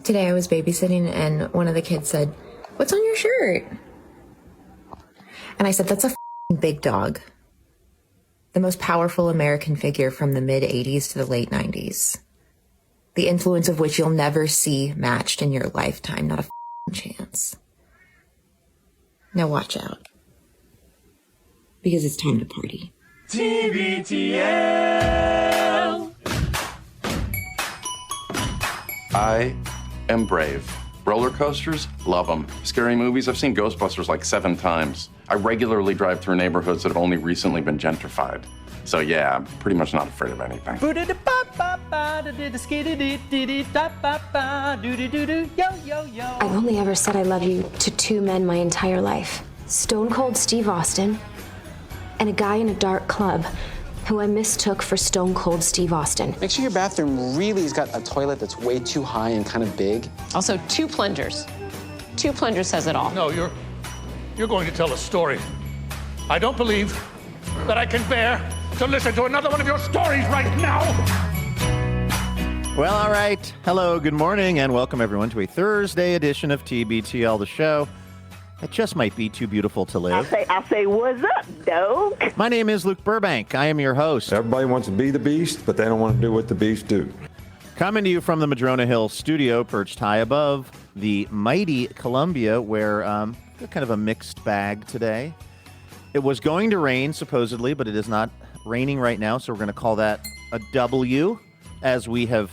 Today I was babysitting and one of the kids said, "What's on your shirt?" And I said, "That's a big dog. The most powerful American figure from the mid-'80s to the late 90s. The influence of which you'll never see matched in your lifetime. Not a chance. Now watch out. Because it's time to party." TBTL. I am brave. Roller coasters, love them. Scary movies, I've seen Ghostbusters like 7 times. I regularly drive through neighborhoods that have only recently been gentrified. So yeah, I'm pretty much not afraid of anything. I've only ever said I love you to 2 men my entire life. Stone Cold Steve Austin and a guy in a dark club who I mistook for Stone Cold Steve Austin. Make sure your bathroom really has got a toilet that's way too high and kind of big. Also, 2 plungers. 2 plungers says it all. No, you're going to tell a story. I don't believe that I can bear to listen to another one of your stories right now. Well, all right. Hello, good morning, and welcome everyone to a Thursday edition of TBTL, the show that just might be too beautiful to live. I say, what's up, dog? My name is Luke Burbank. I am your host. Everybody wants to be the beast, but they don't want to do what the beast do. Coming to you from the Madrona Hill studio, perched high above the mighty Columbia, where kind of a mixed bag today. It was going to rain, supposedly, but it is not raining right now, so we're going to call that a W, as we have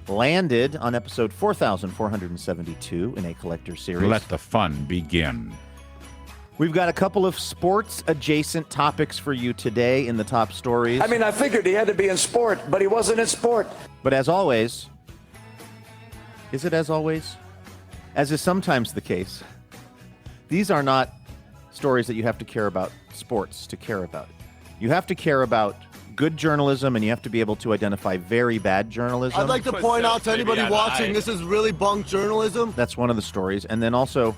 landed on episode 4,472 in a collector series. Let the fun begin. We've got a couple of sports-adjacent topics for you today in the top stories. I mean, I figured he had to be in sport, but he wasn't in sport. But as always, is it as always? As is sometimes the case, these are not stories that you have to care about sports to care about. You have to care about good journalism, and you have to be able to identify very bad journalism. I'd like to point out to anybody watching, this is really bunk journalism. That's one of the stories. And then also,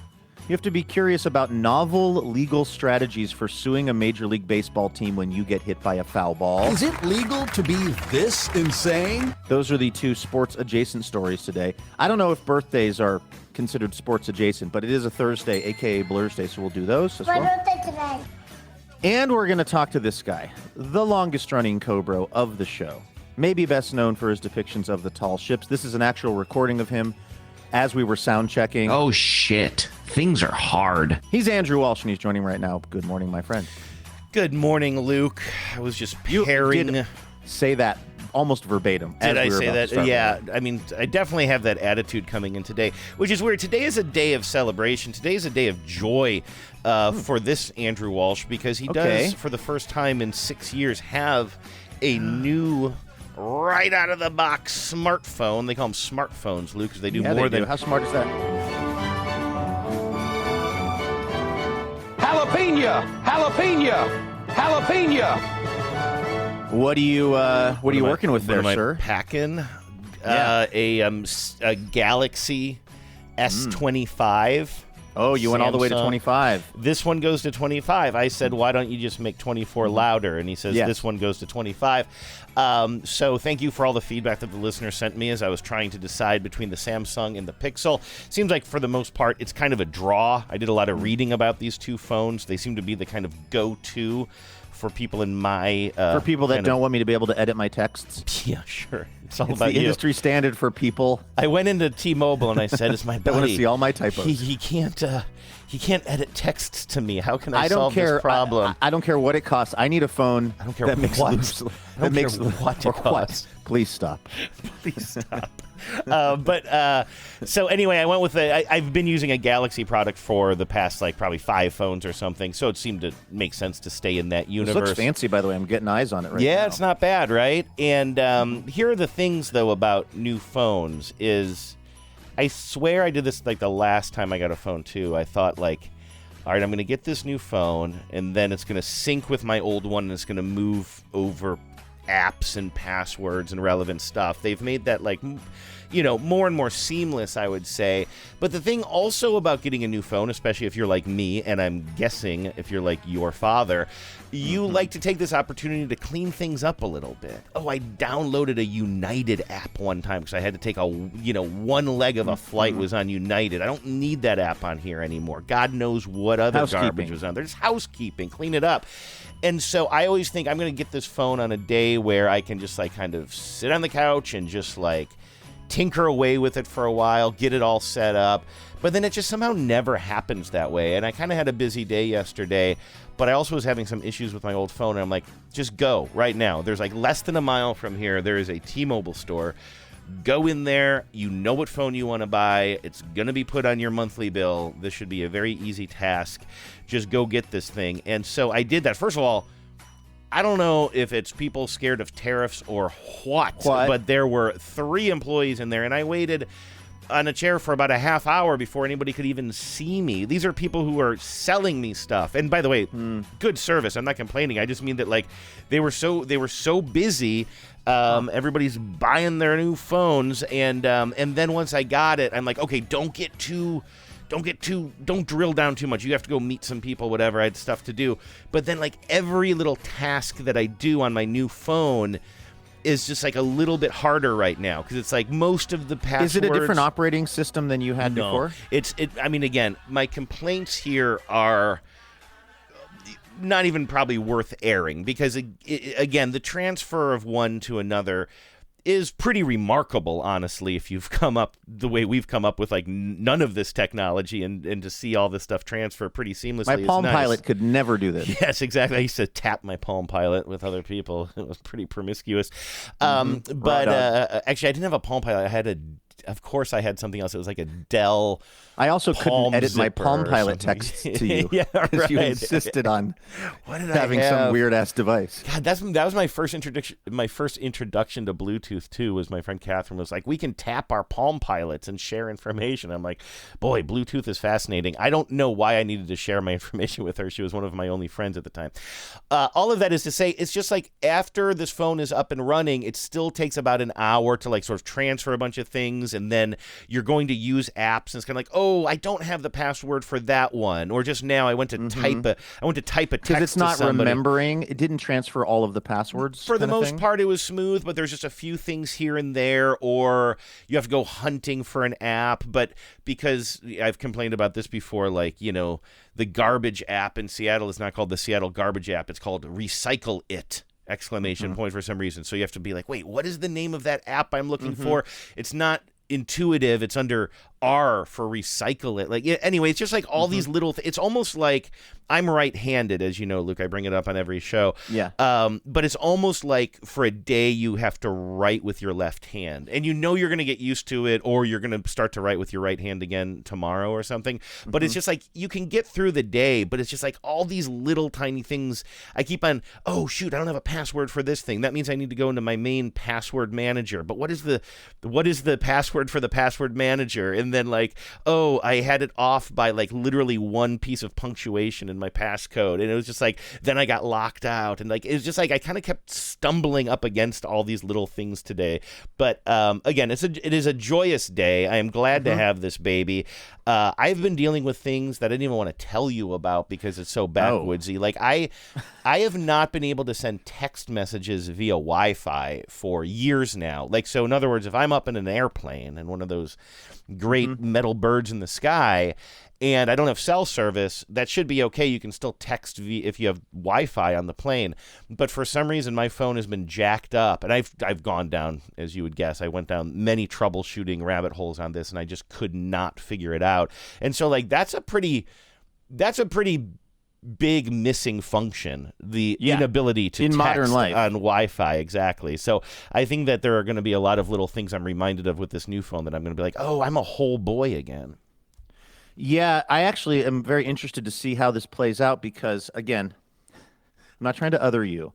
you have to be curious about novel legal strategies for suing a Major League Baseball team when you get hit by a foul ball. Is it legal to be this insane? Those are the 2 sports-adjacent stories today. I don't know if birthdays are considered sports-adjacent, but it is a Thursday, a.k.a. Blur's Day, so we'll do those as well. My birthday today. And we're going to talk to this guy, the longest-running Cobra of the show. Maybe best known for his depictions of the tall ships. This is an actual recording of him as we were sound checking. Oh, shit. Things are hard. He's Andrew Walsh, and he's joining right now. Good morning, my friend. Good morning, Luke. I was just pairing... You did say that almost verbatim. Did I say that? Yeah. I mean, I definitely have that attitude coming in today, which is weird. Today is a day of celebration. Today is a day of joy for this Andrew Walsh, because he does, for the first time in 6 years, have a new, right out of the box smartphone. They call them smartphones, Luke, because they do more than... How smart is that? Jalapeno! Jalapeno! Jalapeno! What are you working with there, sir? Packing a Galaxy S25. Oh, you went all the way to 25. This one goes to 25. I said, why don't you just make 24 louder? And he says, this one goes to 25. So thank you for all the feedback that the listener sent me as I was trying to decide between the Samsung and the Pixel. Seems like for the most part, it's kind of a draw. I did a lot of reading about these 2 phones. They seem to be the kind of go-to for people in my... for people that don't want me to be able to edit my texts? Yeah, sure. It's all about the industry standard for people. I went into T-Mobile and I said, "It's my buddy. I want to see all my typos. He can't edit texts to me. How can I solve this problem?" I don't care what it costs. I need a phone. I don't care that makes what. that makes what it costs. Please stop. Please stop. So anyway, I went with I've been using a Galaxy product for the past probably 5 phones or something, so it seemed to make sense to stay in that universe. This looks fancy, by the way. I'm getting eyes on it right now. Yeah, it's not bad, right? And here are the things, though, about new phones is I swear I did this the last time I got a phone, too. I thought, all right, I'm going to get this new phone, and then it's going to sync with my old one, and it's going to move over apps and passwords and relevant stuff. They've made that like, more and more seamless, I would say. But the thing also about getting a new phone, especially if you're like me, and I'm guessing if you're like your father, you like to take this opportunity to clean things up a little bit. Oh, I downloaded a United app one time because I had to take one leg of a flight was on United. I don't need that app on here anymore. God knows what other garbage was on there. Just housekeeping, clean it up. And so I always think I'm going to get this phone on a day where I can just like kind of sit on the couch and just like tinker away with it for a while, get it all set up. But then it just somehow never happens that way. And I kind of had a busy day yesterday, but I also was having some issues with my old phone. And I'm like, just go right now. There's like less than a mile from here. There is a T-Mobile store. Go in there. You know what phone you want to buy. It's going to be put on your monthly bill. This should be a very easy task. Just go get this thing. And so I did that. First of all, I don't know if it's people scared of tariffs or what, but there were 3 employees in there, and I waited on a chair for about a half hour before anybody could even see me. These are people who are selling me stuff. And by the way, good service. I'm not complaining. I just mean that like they were so busy. Everybody's buying their new phones, and then once I got it, I'm like, okay, don't drill down too much. You have to go meet some people, whatever. I had stuff to do. But then like every little task that I do on my new phone is just like a little bit harder right now because it's like most of the passwords. Is it a different operating system than you had before? I mean, again, my complaints here are not even probably worth airing because again, the transfer of one to another is pretty remarkable, honestly, if you've come up the way we've come up with like none of this technology and to see all this stuff transfer pretty seamlessly. My Palm Pilot could never do this. Yes, exactly. I used to tap my Palm Pilot with other people. It was pretty promiscuous. But actually, I didn't have a Palm Pilot. Of course, I had something else. It was like a Dell. I also couldn't edit my Palm Pilot texts to you. Yeah, right. You insisted on having have? some weird ass device. God, that was my first introduction. My first introduction to Bluetooth too was my friend Catherine was like, "We can tap our Palm Pilots and share information." I'm like, "Boy, Bluetooth is fascinating." I don't know why I needed to share my information with her. She was one of my only friends at the time. All of that is to say, it's just like after this phone is up and running, it still takes about an hour to like sort of transfer a bunch of things, and then you're going to use apps, and it's kind of like, oh, I don't have the password for that one, or just now I went to type a text because it's not remembering. It didn't transfer all of the passwords. For the most part, it was smooth, but there's just a few things here and there, or you have to go hunting for an app. But because I've complained about this before, like the garbage app in Seattle is not called the Seattle Garbage app; it's called Recycle It! Exclamation point for some reason. So you have to be like, wait, what is the name of that app I'm looking for? It's not intuitive. It's under R for recycle it. Like, anyway, it's just like all these little it's almost like I'm right-handed, as you know, Luke. I bring it up on every show. Yeah. But it's almost like for a day you have to write with your left hand, and you're going to get used to it, or you're going to start to write with your right hand again tomorrow or something. But it's just like you can get through the day, but it's just like all these little tiny things. I keep on, oh shoot, I don't have a password for this thing. That means I need to go into my main password manager. But what is the password for the password manager? And then like, oh, I had it off by like literally one piece of punctuation in my passcode, and it was just like, then I got locked out, and like it was just like I kind of kept stumbling up against all these little things today. But again, it is a joyous day. I am glad to have this baby. I've been dealing with things that I didn't even want to tell you about because it's so backwoodsy. Like I have not been able to send text messages via Wi-Fi for years now. Like, so in other words, if I'm up in an airplane and one of those great metal birds in the sky, and I don't have cell service, that should be okay. You can still text if you have Wi-Fi on the plane. But for some reason, my phone has been jacked up, and I've gone down, as you would guess, I went down many troubleshooting rabbit holes on this, and I just could not figure it out. And so, like, that's a pretty big missing function, the inability to text modern life on Wi-Fi. Exactly. So I think that there are going to be a lot of little things I'm reminded of with this new phone that I'm going to be like, oh, I'm a whole boy again. Yeah, I actually am very interested to see how this plays out because, again, I'm not trying to other you,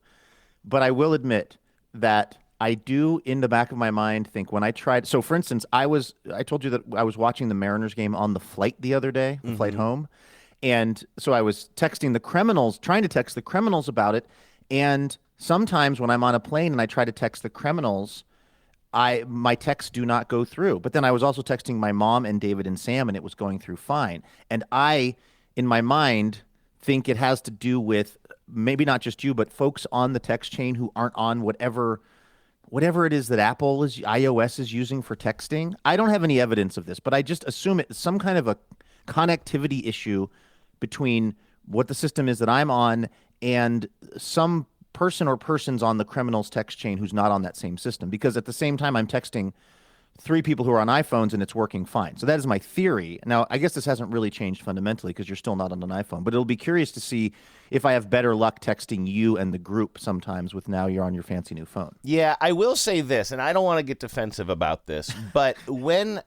but I will admit that I do, in the back of my mind, think when I tried. So, for instance, I told you that I was watching the Mariners game on the flight the other day, the flight home. And so I was texting the criminals, trying to text the criminals about it. And sometimes when I'm on a plane and I try to text the criminals, my texts do not go through. But then I was also texting my mom and David and Sam, and it was going through fine. And I, in my mind, think it has to do with maybe not just you, but folks on the text chain who aren't on whatever it is that iOS is using for texting. I don't have any evidence of this, but I just assume it's some kind of a connectivity issue between what the system is that I'm on and some person or persons on the criminal's text chain who's not on that same system. Because at the same time, I'm texting 3 people who are on iPhones and it's working fine. So that is my theory. Now, I guess this hasn't really changed fundamentally because you're still not on an iPhone, but it'll be curious to see if I have better luck texting you and the group sometimes with now you're on your fancy new phone. Yeah, I will say this, and I don't want to get defensive about this, but when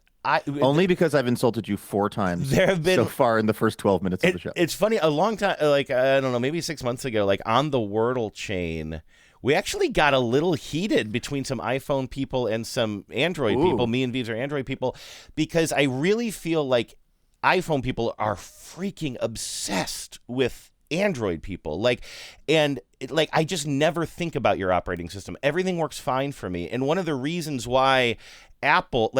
only because I've insulted you 4 times there have been, so far in the first 12 minutes of the show. It's funny, a long time, like, I don't know, maybe 6 months ago, like on the Wordle chain, we actually got a little heated between some iPhone people and some Android people. Me and Vives are Android people, because I really feel like iPhone people are freaking obsessed with Android people. I just never think about your operating system. Everything works fine for me. And one of the reasons why Apple,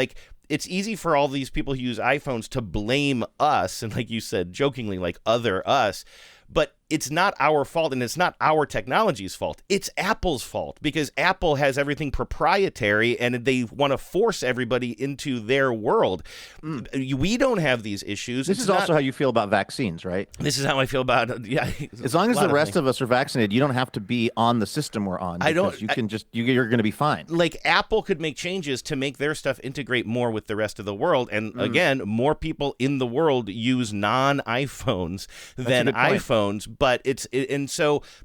it's easy for all these people who use iPhones to blame us, and like you said, jokingly, like other us, but it's not our fault, and it's not our technology's fault. It's Apple's fault, because Apple has everything proprietary, and they want to force everybody into their world. We don't have these issues. This is also how you feel about vaccines, right? This is how I feel about yeah. As long as the rest of us are vaccinated, you don't have to be on the system we're on. You're going to be fine. Like, Apple could make changes to make their stuff integrate more with the rest of the world, and again, more people in the world use non-iPhones than iPhones. But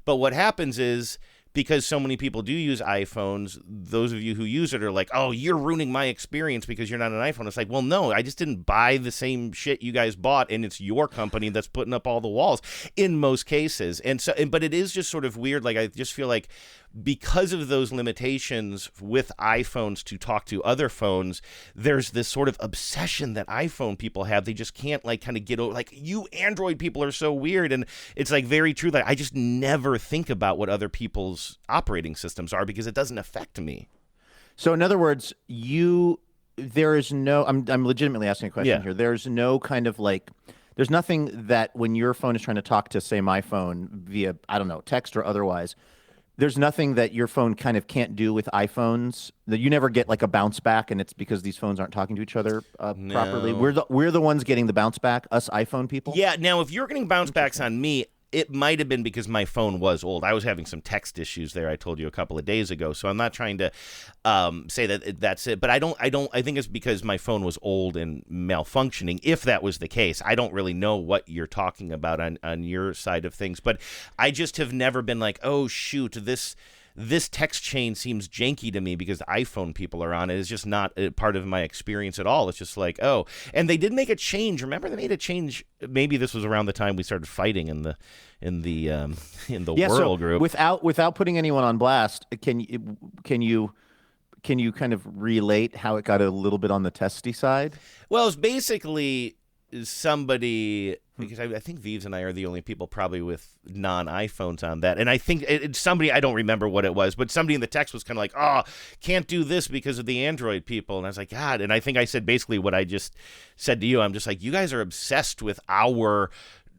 what happens is, because so many people do use iPhones, those of you who use it are like, oh, you're ruining my experience because you're not an iPhone. It's like, well, no, I just didn't buy the same shit you guys bought, and it's your company that's putting up all the walls in most cases. But it is just sort of weird. Like, I just feel like because of those limitations with iPhones to talk to other phones, there's this sort of obsession that iPhone people have. They just can't kind of get over, like, you Android people are so weird. And it's very true that I just never think about what other people's operating systems are because it doesn't affect me. So in other words, there is no, I'm legitimately asking a question here. There's no kind of there's nothing that when your phone is trying to talk to, say, my phone via, I don't know, text or otherwise, there's nothing that your phone kind of can't do with iPhones, that you never get a bounce back, and it's because these phones aren't talking to each other properly. We're the ones getting the bounce back, us iPhone people. Yeah. Now, if you're getting bounce backs on me, it might have been because my phone was old. I was having some text issues there. I told you a couple of days ago, so I'm not trying to say that that's it. But I think it's because my phone was old and malfunctioning. If that was the case, I don't really know what you're talking about on your side of things. But I just have never been like, oh shoot, this text chain seems janky to me because iPhone people are on it. It's just not a part of my experience at all. It's just like, oh, and they did make a change. Remember, they made a change. Maybe this was around the time we started fighting in the Wordle group. Without putting anyone on blast, can you kind of relate how it got a little bit on the testy side? Well, it's basically somebody, because I think Vives and I are the only people probably with non-iPhones on that. And I think it's somebody, I don't remember what it was, but somebody in the text was kind of like, oh, can't do this because of the Android people. And I was like, God. And I think I said basically what I just said to you. I'm just like, you guys are obsessed with our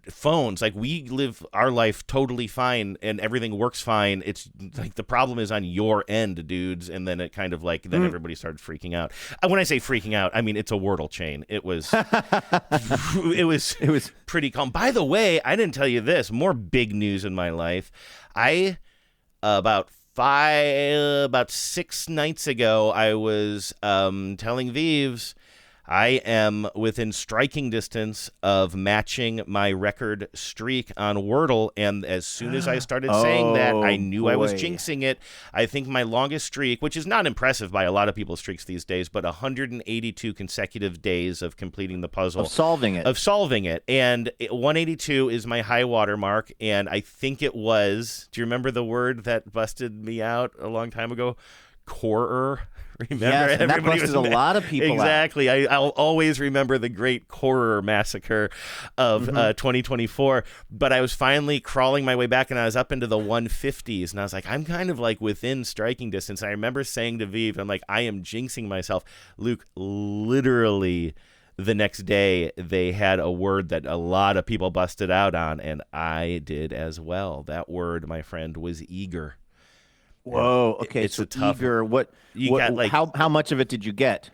phones. Like, we live our life totally fine and everything works fine. It's like the problem is on your end, dudes. And then it kind of then everybody started freaking out. When I say freaking out, I mean it's a Wordle chain. It was it was pretty calm. By the way, I didn't tell you this. More big news in my life. I about 6 nights ago, I was telling Vives I am within striking distance of matching my record streak on Wordle, and as soon as I started saying that, I knew I was jinxing it. I think my longest streak, which is not impressive by a lot of people's streaks these days, but 182 consecutive days of completing the puzzle. Of solving it. And 182 is my high water mark, and I think it was, do you remember the word that busted me out a long time ago? Corer. Remember, yes, and that everybody busted was a lot of people exactly. out. I'll always remember the great Corer massacre of 2024. But I was finally crawling my way back, and I was up into the 150s, and I was like, I'm kind of like within striking distance. And I remember saying to Vive, I'm like, I am jinxing myself. Luke, literally the next day, they had a word that a lot of people busted out on, and I did as well. That word, my friend, was eager. Whoa. Okay. It's so a tough eager. How much of it did you get?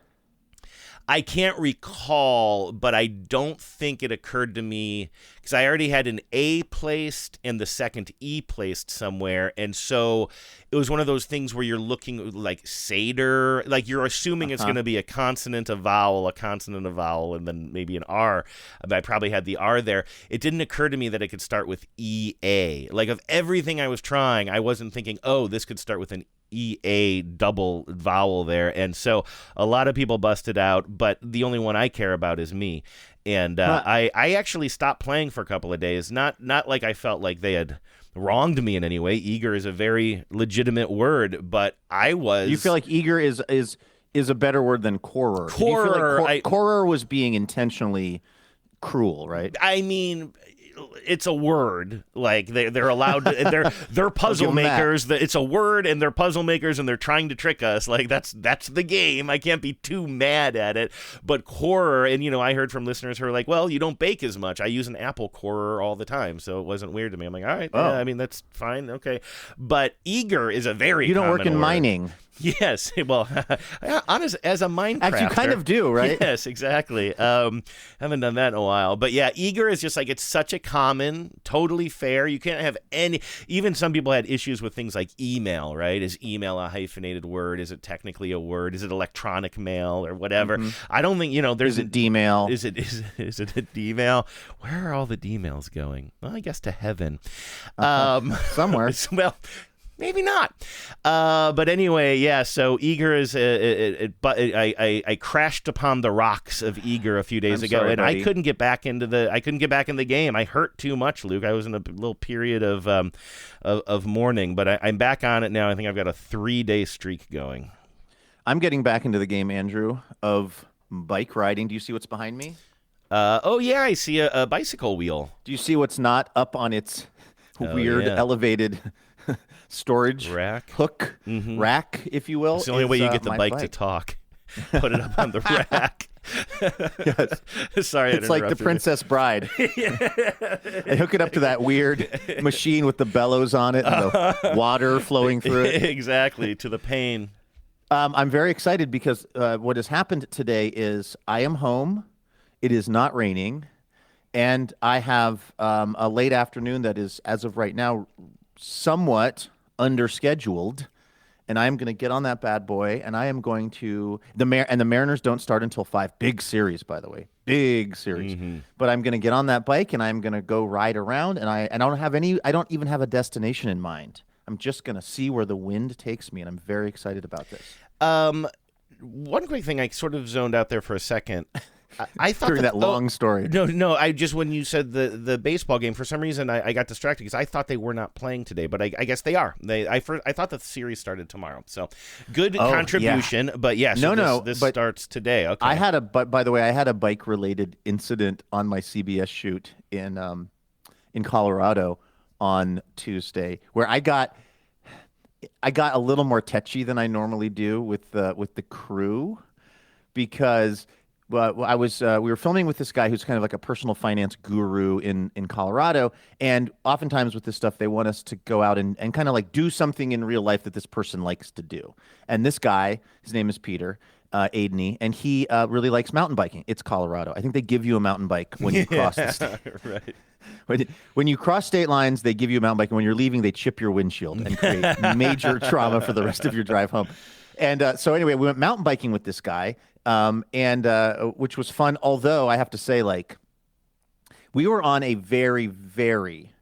I can't recall, but I don't think it occurred to me because I already had an A placed and the second E placed somewhere. And so it was one of those things where you're looking like Seder, like you're assuming it's going to be a consonant, a vowel, and then maybe an R. I probably had the R there. It didn't occur to me that it could start with EA. Like of everything I was trying, I wasn't thinking, oh, this could start with an EA double vowel there. And so a lot of people busted out, but the only one I care about is me. And I actually stopped playing for a couple of days. Not like I felt like they had wronged me in any way. Eager is a very legitimate word, but I was... You feel like eager is a better word than corer. Did you feel like corer was being intentionally cruel, right? I mean... It's a word. Like they're allowed to, they're puzzle makers. It's a word, and they're puzzle makers, and they're trying to trick us. Like that's the game. I can't be too mad at it. But corer, and I heard from listeners who are like, well, you don't bake as much. I use an apple corer all the time, so it wasn't weird to me. I'm like, all right, yeah, I mean that's fine, okay. But eager is a very you don't work in word. Mining. Yes, well, honest as a Minecrafter. Actually, you kind of do, right? Yes, exactly. Haven't done that in a while, but yeah, eager is just like it's such a common, totally fair. You can't have any. Even some people had issues with things like email. Right? Is email a hyphenated word? Is it technically a word? Is it electronic mail or whatever? I don't think There's is it D-mail? Is it a D-mail? Where are all the D-mails going? Well, I guess to heaven. Somewhere. Well. Maybe not. But anyway, yeah, so Eager is I crashed upon the rocks of Eager a few days ago, sorry, and buddy. I couldn't get back in the game. I hurt too much, Luke. I was in a little period of mourning, but I'm back on it now. I think I've got a 3-day streak going. I'm getting back into the game, Andrew, of bike riding. Do you see what's behind me? Oh yeah, I see a bicycle wheel. Do you see what's not up on its weird elevated storage rack, hook, rack, if you will? It's the only way you get the bike to talk. Put it up on the rack. Yes. Sorry, it's like the Princess Bride. They hook it up to that weird machine with the bellows on it and the water flowing through it. Exactly, to the pain. I'm very excited because what has happened today is I am home. It is not raining. And I have a late afternoon that is, as of right now, somewhat underscheduled, and I'm going to get on that bad boy, and I am going to the Mariners don't start until 5. Big series, by the way, big series. But I'm going to get on that bike, and I'm going to go ride around, and I don't even have a destination in mind. I'm just going to see where the wind takes me, and I'm very excited about this. One quick thing, I sort of zoned out there for a second. I thought that long story. No. I just when you said the baseball game, for some reason I got distracted because I thought they were not playing today, but I guess they are. I thought the series started tomorrow. So good contribution, but yes, this starts today. Okay. By the way, I had a bike related incident on my CBS shoot in Colorado on Tuesday where I got a little more tetchy than I normally do with the crew because. But we were filming with this guy who's kind of like a personal finance guru in Colorado, and oftentimes with this stuff, they want us to go out and kind of like do something in real life that this person likes to do. And this guy, his name is Peter Aidney, and he really likes mountain biking. It's Colorado. I think they give you a mountain bike when you cross the state. Right. When you cross state lines, they give you a mountain bike, and when you're leaving, they chip your windshield and create major trauma for the rest of your drive home. And so anyway, we went mountain biking with this guy. Which was fun, although I have to say, like, we were on a very, very,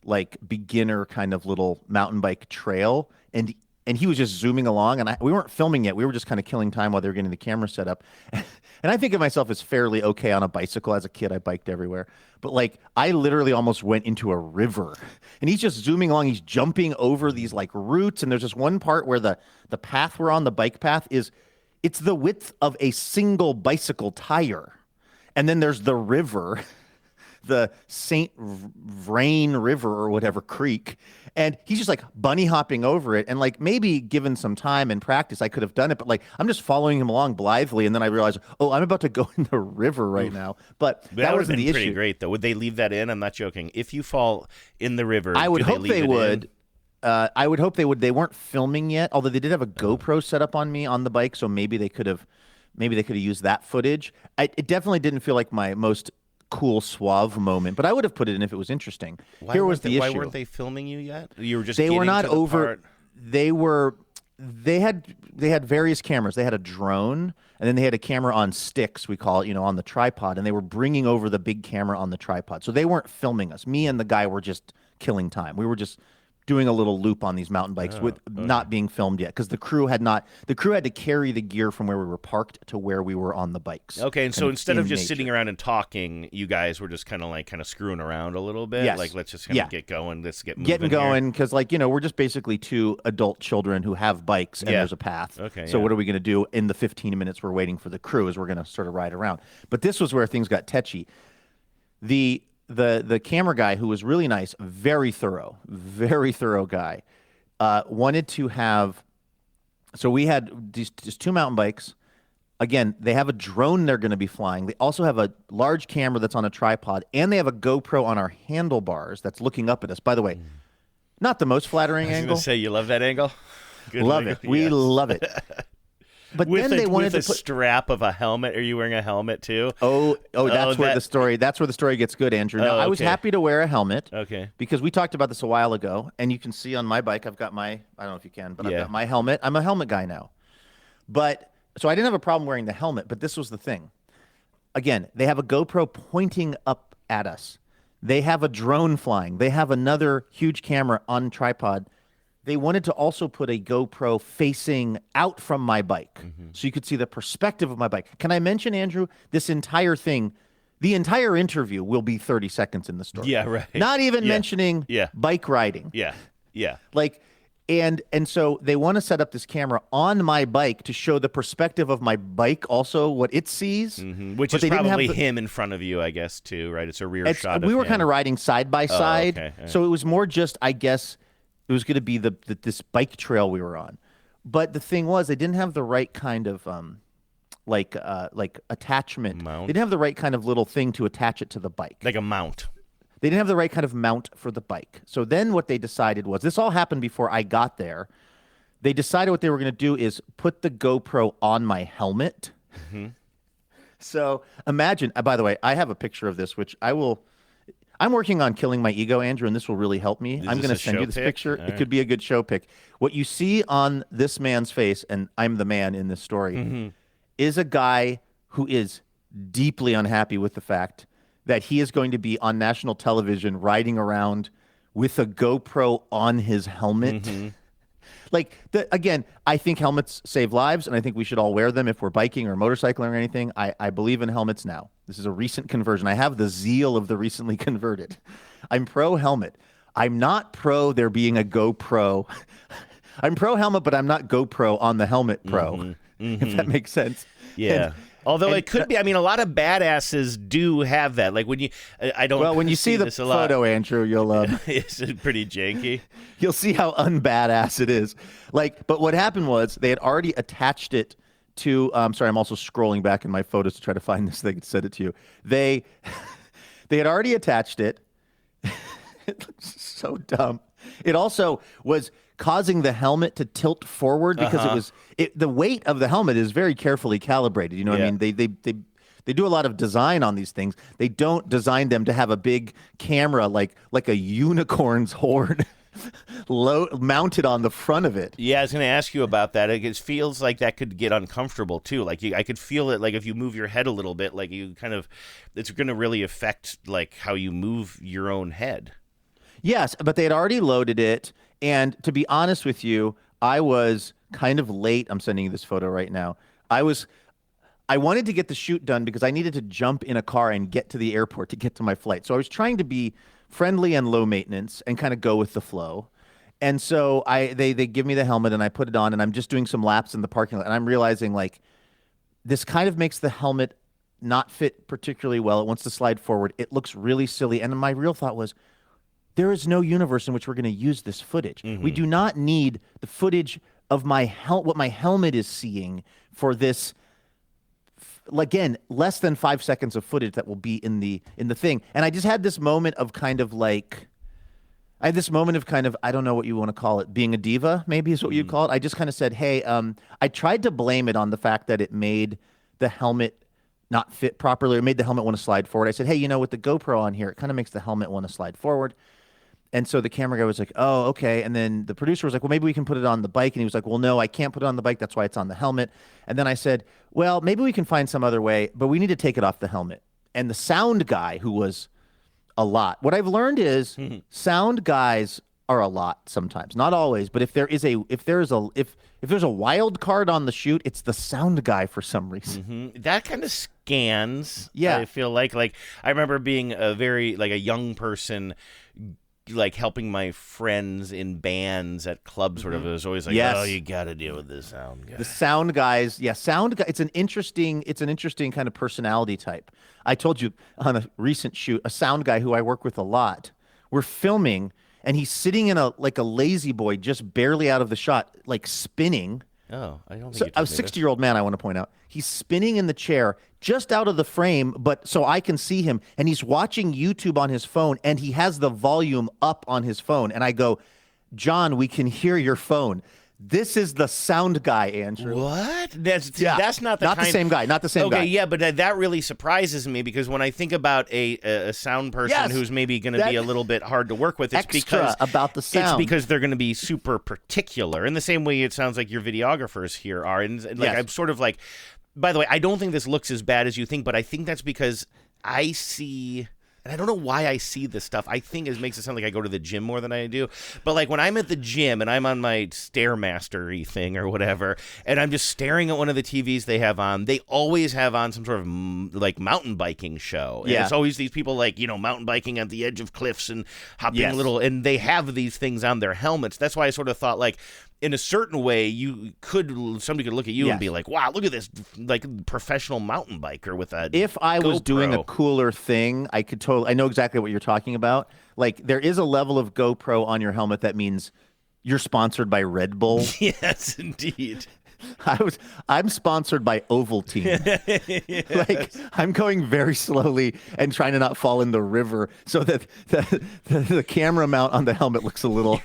like, beginner kind of little mountain bike trail, and and he was just zooming along, and we weren't filming yet. We were just kind of killing time while they were getting the camera set up. And I think of myself as fairly okay on a bicycle. As a kid, I biked everywhere. But like, I literally almost went into a river, and he's just zooming along. He's jumping over these like roots, and there's this one part where the path we're on, the bike path, it's the width of a single bicycle tire. And then there's the river, the St. Vrain River or whatever creek. And he's just like bunny hopping over it. And like, maybe given some time and practice, I could have done it. But like, I'm just following him along blithely. And then I realized, oh, I'm about to go in the river right now. But that wasn't the issue. Pretty great, though. Would they leave that in? I'm not joking. If you fall in the river, I would hope they would. In? I would hope they would. They weren't filming yet, although they did have a GoPro set up on me on the bike. So maybe they could have used that footage. It definitely didn't feel like my most cool suave moment, but I would have put it in if it was interesting. Here was the issue. Why weren't they filming you yet? You were just they were not over. Part. They had various cameras. They had a drone, and then they had a camera on sticks, we call it, on the tripod, and they were bringing over the big camera on the tripod. So they weren't filming us. Me and the guy were just killing time. We were just doing a little loop on these mountain bikes not being filmed yet, because the crew had to carry the gear from where we were parked to where we were on the bikes. Okay, and so instead of just sitting around and talking, you guys were just kind of screwing around a little bit. Yes. Like, let's just kind of get going. Let's get moving. Getting going, because we're just basically two adult children who have bikes, and there's a path. Okay. So what are we going to do in the 15 minutes we're waiting for the crew? Is we're going to sort of ride around. But this was where things got tetchy. The camera guy, who was really nice, very thorough guy, wanted to have. So we had these two mountain bikes. Again, they have a drone they're going to be flying. They also have a large camera that's on a tripod, and they have a GoPro on our handlebars that's looking up at us. By the way, not the most flattering angle. I was going to say, you love that angle? Good love it. We love it. But then they wanted to put strap of a helmet. Are you wearing a helmet too? That's where the story gets good, Andrew. Now, I was happy to wear a helmet. Okay. Because we talked about this a while ago, and you can see on my bike, I've got I don't know if you can, but I've got my helmet. I'm a helmet guy now. So I didn't have a problem wearing the helmet, but this was the thing. Again, they have a GoPro pointing up at us. They have a drone flying. They have another huge camera on tripod. They wanted to also put a GoPro facing out from my bike, so you could see the perspective of my bike. Can I mention, Andrew, this entire thing, the entire interview will be 30 seconds in the story. Yeah, right. Not even mentioning bike riding. Yeah. And so they want to set up this camera on my bike to show the perspective of my bike, also what it sees. Which is probably him in front of you, I guess, too, right? It's a rear shot of him. We were kind of riding side by side, okay. So it was more just, I guess, it was going to be this bike trail we were on. But the thing was, they didn't have the right kind of attachment. Mount. They didn't have the right kind of little thing to attach it to the bike. Like a mount. They didn't have the right kind of mount for the bike. So then what they decided was, this all happened before I got there. They decided what they were going to do is put the GoPro on my helmet. So imagine, by the way, I have a picture of this, which I'm working on killing my ego, Andrew, and this will really help me. I'm going to send you this picture. It could be a good show pic. What you see on this man's face, and I'm the man in this story, is a guy who is deeply unhappy with the fact that he is going to be on national television riding around with a GoPro on his helmet. Again, I think helmets save lives, and I think we should all wear them if we're biking or motorcycling or anything. I believe in helmets now. This is a recent conversion. I have the zeal of the recently converted. I'm pro helmet. I'm not pro there being a GoPro. I'm pro helmet, but I'm not GoPro on the helmet pro, if that makes sense. Yeah. Although it could be, I mean, a lot of badasses do have that. Like when you, I don't. Well, when you see the photo, Andrew, you'll it's pretty janky. You'll see how unbadass it is. But what happened was they had already attached it to. Sorry, I'm also scrolling back in my photos to try to find this thing and send it to you. They had already attached it. It looks so dumb. It also was causing the helmet to tilt forward because the weight of the helmet is very carefully calibrated. You know what I mean? They do a lot of design on these things. They don't design them to have a big camera like a unicorn's horn mounted on the front of it. Yeah, I was going to ask you about that. It feels like that could get uncomfortable too. Like I could feel it. Like if you move your head a little bit, like you kind of, it's going to really affect like how you move your own head. Yes, but they had already loaded it. And to be honest with you, I was kind of late. I'm sending you this photo right now. I wanted to get the shoot done because I needed to jump in a car and get to the airport to get to my flight. So I was trying to be friendly and low maintenance and kind of go with the flow. And so they give me the helmet and I put it on and I'm just doing some laps in the parking lot and I'm realizing like this kind of makes the helmet not fit particularly well. It wants to slide forward. It looks really silly. And my real thought was, there is no universe in which we're going to use this footage. We do not need the footage of what my helmet is seeing for this. Again, less than 5 seconds of footage that will be in the thing. And I just had this moment of kind of like, I don't know what you want to call it, being a diva, maybe is what you'd call it. I just kind of said, hey, I tried to blame it on the fact that it made the helmet not fit properly. It made the helmet want to slide forward. I said, hey, with the GoPro on here, it kind of makes the helmet want to slide forward. And so the camera guy was like, oh, okay. And then the producer was like, well, maybe we can put it on the bike. And he was like, well, no, I can't put it on the bike. That's why it's on the helmet. And then I said, well, maybe we can find some other way, but we need to take it off the helmet. And the sound guy, who was a lot, what I've learned is sound guys are a lot sometimes, not always. But if there's a wild card on the shoot, it's the sound guy for some reason. That kind of scans. Yeah, I feel like I remember being a young person, like helping my friends in bands at clubs, sort of. It was always like, oh, you got to deal with the sound guy. The sound guys, sound guy. It's an interesting kind of personality type. I told you on a recent shoot, a sound guy who I work with a lot. We're filming, and he's sitting in a lazy boy, just barely out of the shot, like spinning. Oh, I don't think so. A 60-year-old man, I want to point out, he's spinning in the chair, just out of the frame, but so I can see him, and he's watching YouTube on his phone, and he has the volume up on his phone, and I go, John, we can hear your phone. This is the sound guy, Andrew. What? That's not the same guy. Not the same guy. Okay, yeah, but that really surprises me because when I think about a sound person who's maybe going to be a little bit hard to work with, it's because about the sound. It's because they're going to be super particular. In the same way, it sounds like your videographers here are. And I'm sort of like, by the way, I don't think this looks as bad as you think, but I think that's because I see. And I don't know why I see this stuff. I think it makes it sound like I go to the gym more than I do. But like when I'm at the gym and I'm on my Stairmaster-y thing or whatever, and I'm just staring at one of the TVs they have on, they always have on some sort of like mountain biking show. And it's always these people like, mountain biking at the edge of cliffs and hopping and they have these things on their helmets. That's why I sort of thought like, in a certain way, somebody could look at you and be like, wow, look at this like professional mountain biker with a If I was GoPro. doing a cooler thing, I know exactly what you're talking about. Like there is a level of GoPro on your helmet that means you're sponsored by Red Bull. Yes, indeed. I'm sponsored by Ovaltine. Like I'm going very slowly and trying to not fall in the river so that the camera mount on the helmet looks a little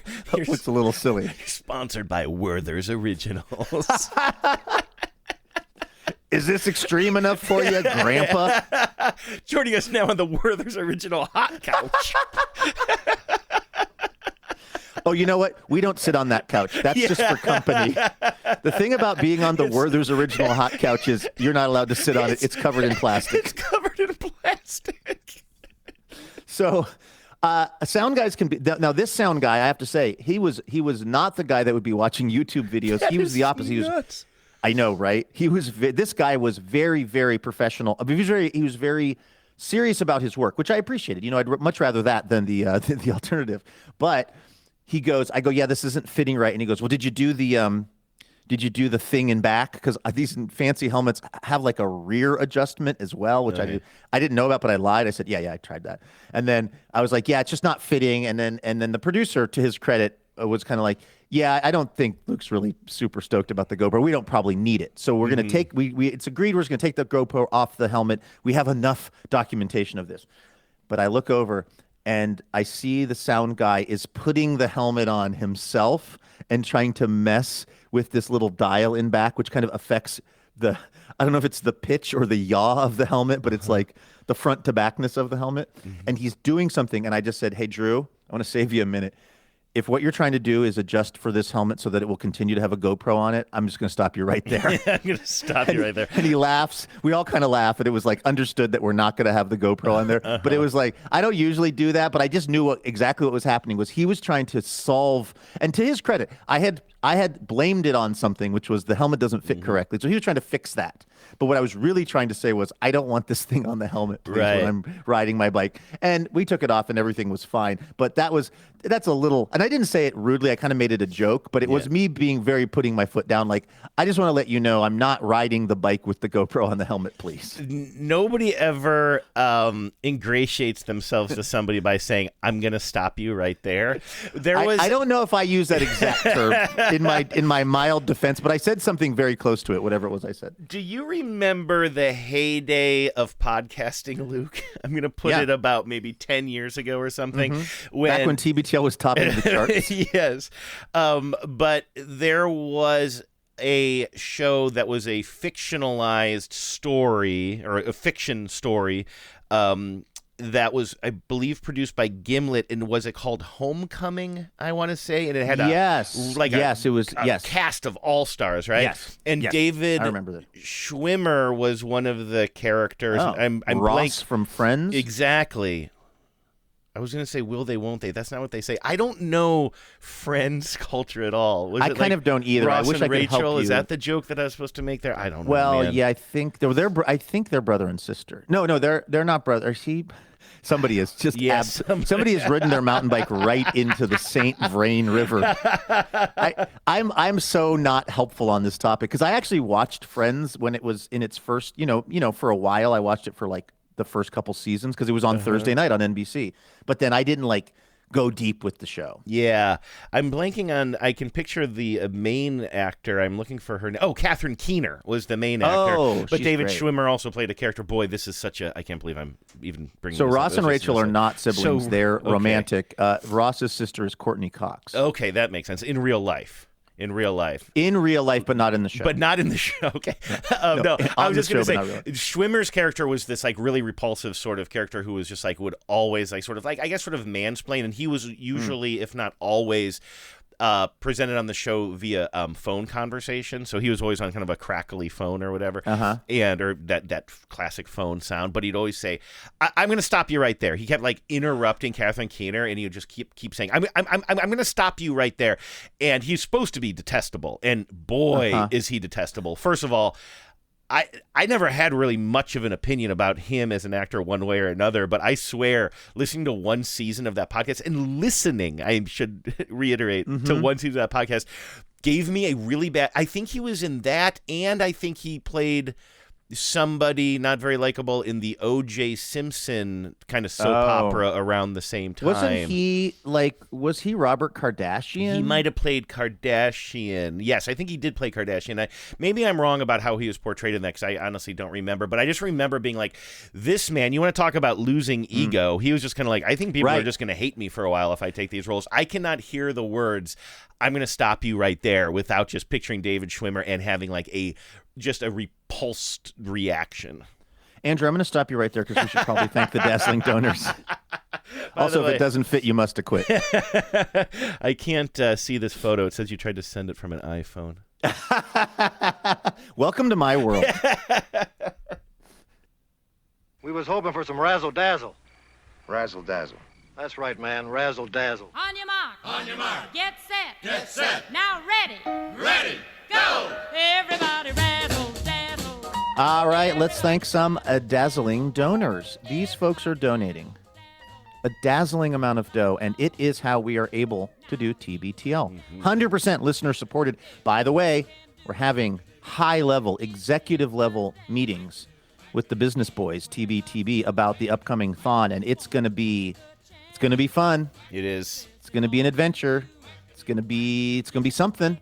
silly. You're sponsored by Werther's Originals. Is this extreme enough for you, Grandpa? Joining us now on the Werther's Original Hot Couch. Oh, you know what? We don't sit on that couch. That's just for company. The thing about being on the Werther's Original Hot Couch is you're not allowed to sit on it. It's covered in plastic. It's covered in plastic. So, sound guys can be. Now, this sound guy, I have to say, he was not the guy that would be watching YouTube videos. He was the opposite. Nuts. I know, right? This guy was very, very professional. I mean, he was very serious about his work, which I appreciated. I'd much rather that than the alternative. But he goes, I go, yeah, this isn't fitting right. And he goes, well, did you do the thing in back? Because these fancy helmets have like a rear adjustment as well, which I didn't know about, but I lied. I said, yeah, I tried that. And then I was like, yeah, it's just not fitting. And then the producer, to his credit, was kind of like, yeah, I don't think Luke's really super stoked about the GoPro. We don't probably need it. So we're going to take, it's agreed we're just going to take the GoPro off the helmet. We have enough documentation of this. But I look over and I see the sound guy is putting the helmet on himself and trying to mess with this little dial in back, which kind of affects I don't know if it's the pitch or the yaw of the helmet, but it's like the front to backness of the helmet. And he's doing something. And I just said, hey, Drew, I want to save you a minute. if what you're trying to do is adjust for this helmet so that it will continue to have a GoPro on it, I'm just going to stop you right there. I'm going to stop you right there. And he laughs. We all kind of laugh, and it was like understood that we're not going to have the GoPro on there. But it was like, I don't usually do that, but I just knew exactly what was happening was he was trying to solve, and to his credit, I had blamed it on something, which was the helmet doesn't fit correctly. So he was trying to fix that. But what I was really trying to say was, I don't want this thing on the helmet, please, when I'm riding my bike. And we took it off and everything was fine. But that's a little, and I didn't say it rudely. I kind of made it a joke, but it was me being putting my foot down. Like, I just want to let you know I'm not riding the bike with the GoPro on the helmet, please. Nobody ever ingratiates themselves to somebody by saying, I'm going to stop you right there. I don't know if I use that exact term in my mild defense, but I said something very close to it, whatever it was I said. Do you remember the heyday of podcasting, Luke? I'm going to put it about maybe 10 years ago or something. Back when TBTL was topping the charts. Yes. But there was a show that was a fictionalized story, or a fiction story, that was, I believe, produced by Gimlet, and was it called Homecoming, I want to say? And it had a cast of all-stars, right? Yes. And David I remember that. Schwimmer was one of the characters. Oh, I'm Ross from Friends? Exactly. I was going to say, will they, won't they? That's not what they say. I don't know Friends culture at all. I kind of don't either. Ross I wish and I could Rachel, help you. is that the joke that I was supposed to make there? I don't know. Well, man. yeah, I think they're brother and sister. No, they're not brother. Somebody has just somebody has ridden their mountain bike right into the St. Vrain River. I'm so not helpful on this topic because I actually watched Friends when it was in its first, for a while. I watched it for like the first couple seasons because it was on Thursday night on NBC. But then I didn't go deep with the show. Yeah. I'm blanking on, I can picture the main actor. I'm looking for her name. Oh, Catherine Keener was the main actor. Oh, but David great. Schwimmer also played a character. Boy, this is I can't believe I'm even bringing So this Ross up. and Rachel are not siblings. They're okay. romantic. Ross's sister is Courtney Cox. Okay, that makes sense. In real life. In real life, but not in the show. But not in the show. Okay. No, I was just going to say, Schwimmer's character was this really repulsive sort of character who was just would always sort of mansplain, and he was usually, if not always, presented on the show via phone conversation. So he was always on kind of a crackly phone or whatever, or that classic phone sound. But he'd always say, "I'm going to stop you right there." He kept interrupting Catherine Keener, and he would just keep saying, "I'm going to stop you right there." And he's supposed to be detestable, and boy, is he detestable. First of all, I never had really much of an opinion about him as an actor one way or another, but I swear, listening to one season of that podcast, and listening, I should reiterate, to one season of that podcast, gave me a really bad... I think he was in that, and I think he played somebody not very likable in the O.J. Simpson kind of soap opera around the same time. Was he Robert Kardashian? He might have played Kardashian. Yes, I think he did play Kardashian. Maybe I'm wrong about how he was portrayed in that because I honestly don't remember. But I just remember being like, this man, you want to talk about losing ego? He was just kind of like, I think people are just going to hate me for a while if I take these roles. I cannot hear the words, I'm going to stop you right there, without just picturing David Schwimmer and having just a repulsed reaction. Andrew, I'm going to stop you right there because we should probably thank the dazzling donors. Also, if it doesn't fit, you must acquit. I can't see this photo. It says you tried to send it from an iPhone. Welcome to my world. We was hoping for some razzle-dazzle. Razzle-dazzle. That's right, man. Razzle-dazzle. On your mark. On your mark. Get set. Get set. Now ready. Ready. Go. Everybody razzle dazzle. All right, let's thank some dazzling donors. These folks are donating a dazzling amount of dough, and it is how we are able to do TBTL. 100% listener supported. By the way, we're having high-level, executive-level meetings with the business boys, TBTB, about the upcoming Thon, and it's going to be fun. It is. It's going to be an adventure. It's going to be something.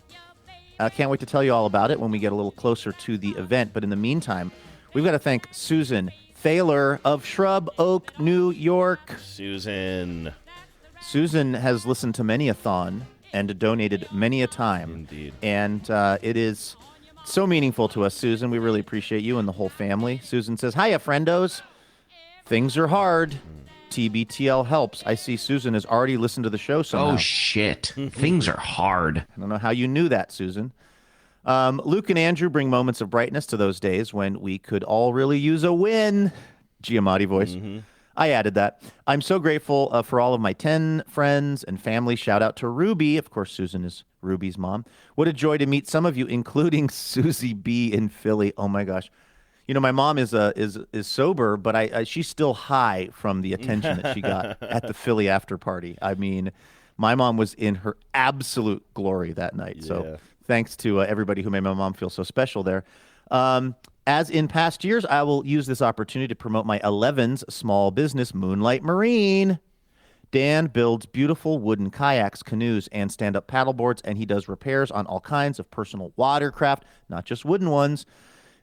I can't wait to tell you all about it when we get a little closer to the event. But in the meantime, we've got to thank Susan Thaler of Shrub Oak, New York. Susan has listened to many a Thon and donated many a time. Indeed. And it is so meaningful to us, Susan. We really appreciate you and the whole family. Susan says, hiya, friendos. Things are hard. TBTL helps. I see Susan has already listened to the show somehow. Oh, shit. Things are hard. I don't know how you knew that, Susan. Luke and Andrew bring moments of brightness to those days when we could all really use a win. Giamatti voice. I added that. I'm so grateful for all of my 10 friends and family. Shout out to Ruby. Of course, Susan is Ruby's mom. What a joy to meet some of you, including Susie B in Philly. Oh my gosh. You know, my mom is sober, but she's still high from the attention that she got at the Philly after party. I mean, my mom was in her absolute glory that night. Yeah. So thanks to everybody who made my mom feel so special there. As in past years, I will use this opportunity to promote my 11's small business, Moonlight Marine. Dan builds beautiful wooden kayaks, canoes, and stand-up paddleboards, and he does repairs on all kinds of personal watercraft, not just wooden ones.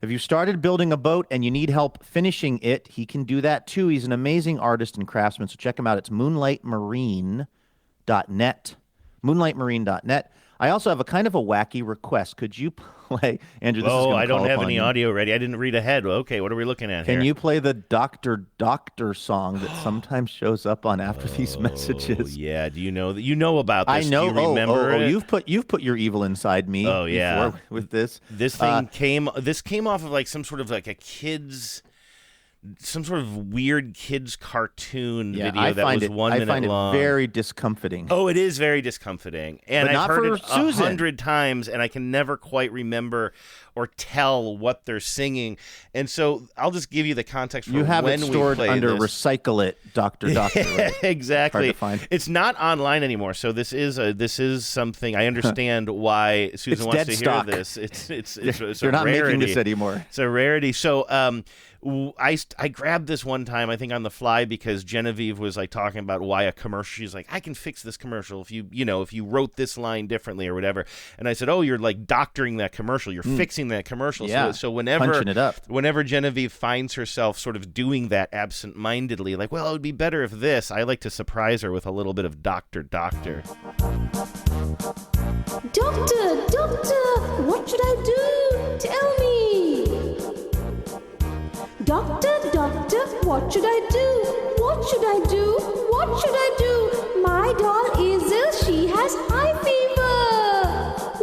If you started building a boat and you need help finishing it, he can do that too. He's an amazing artist and craftsman, so check him out. It's moonlightmarine.net. Moonlightmarine.net. I also have a kind of a wacky request. Could you play, Andrew? This is gonna I don't call have upon any you. audio ready. I didn't read ahead. Okay, what are we looking at here? Can you play the Doctor song that sometimes shows up on after these messages? Yeah. Do you know that you know about this? I know. Do you remember it? You've put your evil inside me. Oh yeah. Before with this. This thing came off of like some sort of like a kid's. Some sort of weird kids cartoon video that was 1 minute long. I find it very discomforting. Oh, it is very discomforting. And I've heard it 100 times, and I can never quite remember or tell what they're singing. And so I'll just give you the context for you have when it stored we play under this. Recycle It, Doctor, right? Exactly. Hard to find. It's not online anymore, so this is something. I understand why Susan wants to hear this. It's You're a not rarity. making this anymore. It's a rarity. So I grabbed this one time, I think on the fly, because Genevieve was like talking about why a commercial. She's like, I can fix this commercial if you wrote this line differently or whatever. And I said, oh, you're like doctoring that commercial. You're fixing that commercial. Yeah. So Punching it up. whenever Genevieve finds herself sort of doing that absent-mindedly, like, well, it would be better if this. I like to surprise her with a little bit of Doctor. Doctor, what should I do? Tell me. Doctor, what should I do? What should I do? What should I do? My doll is ill, she has high fever.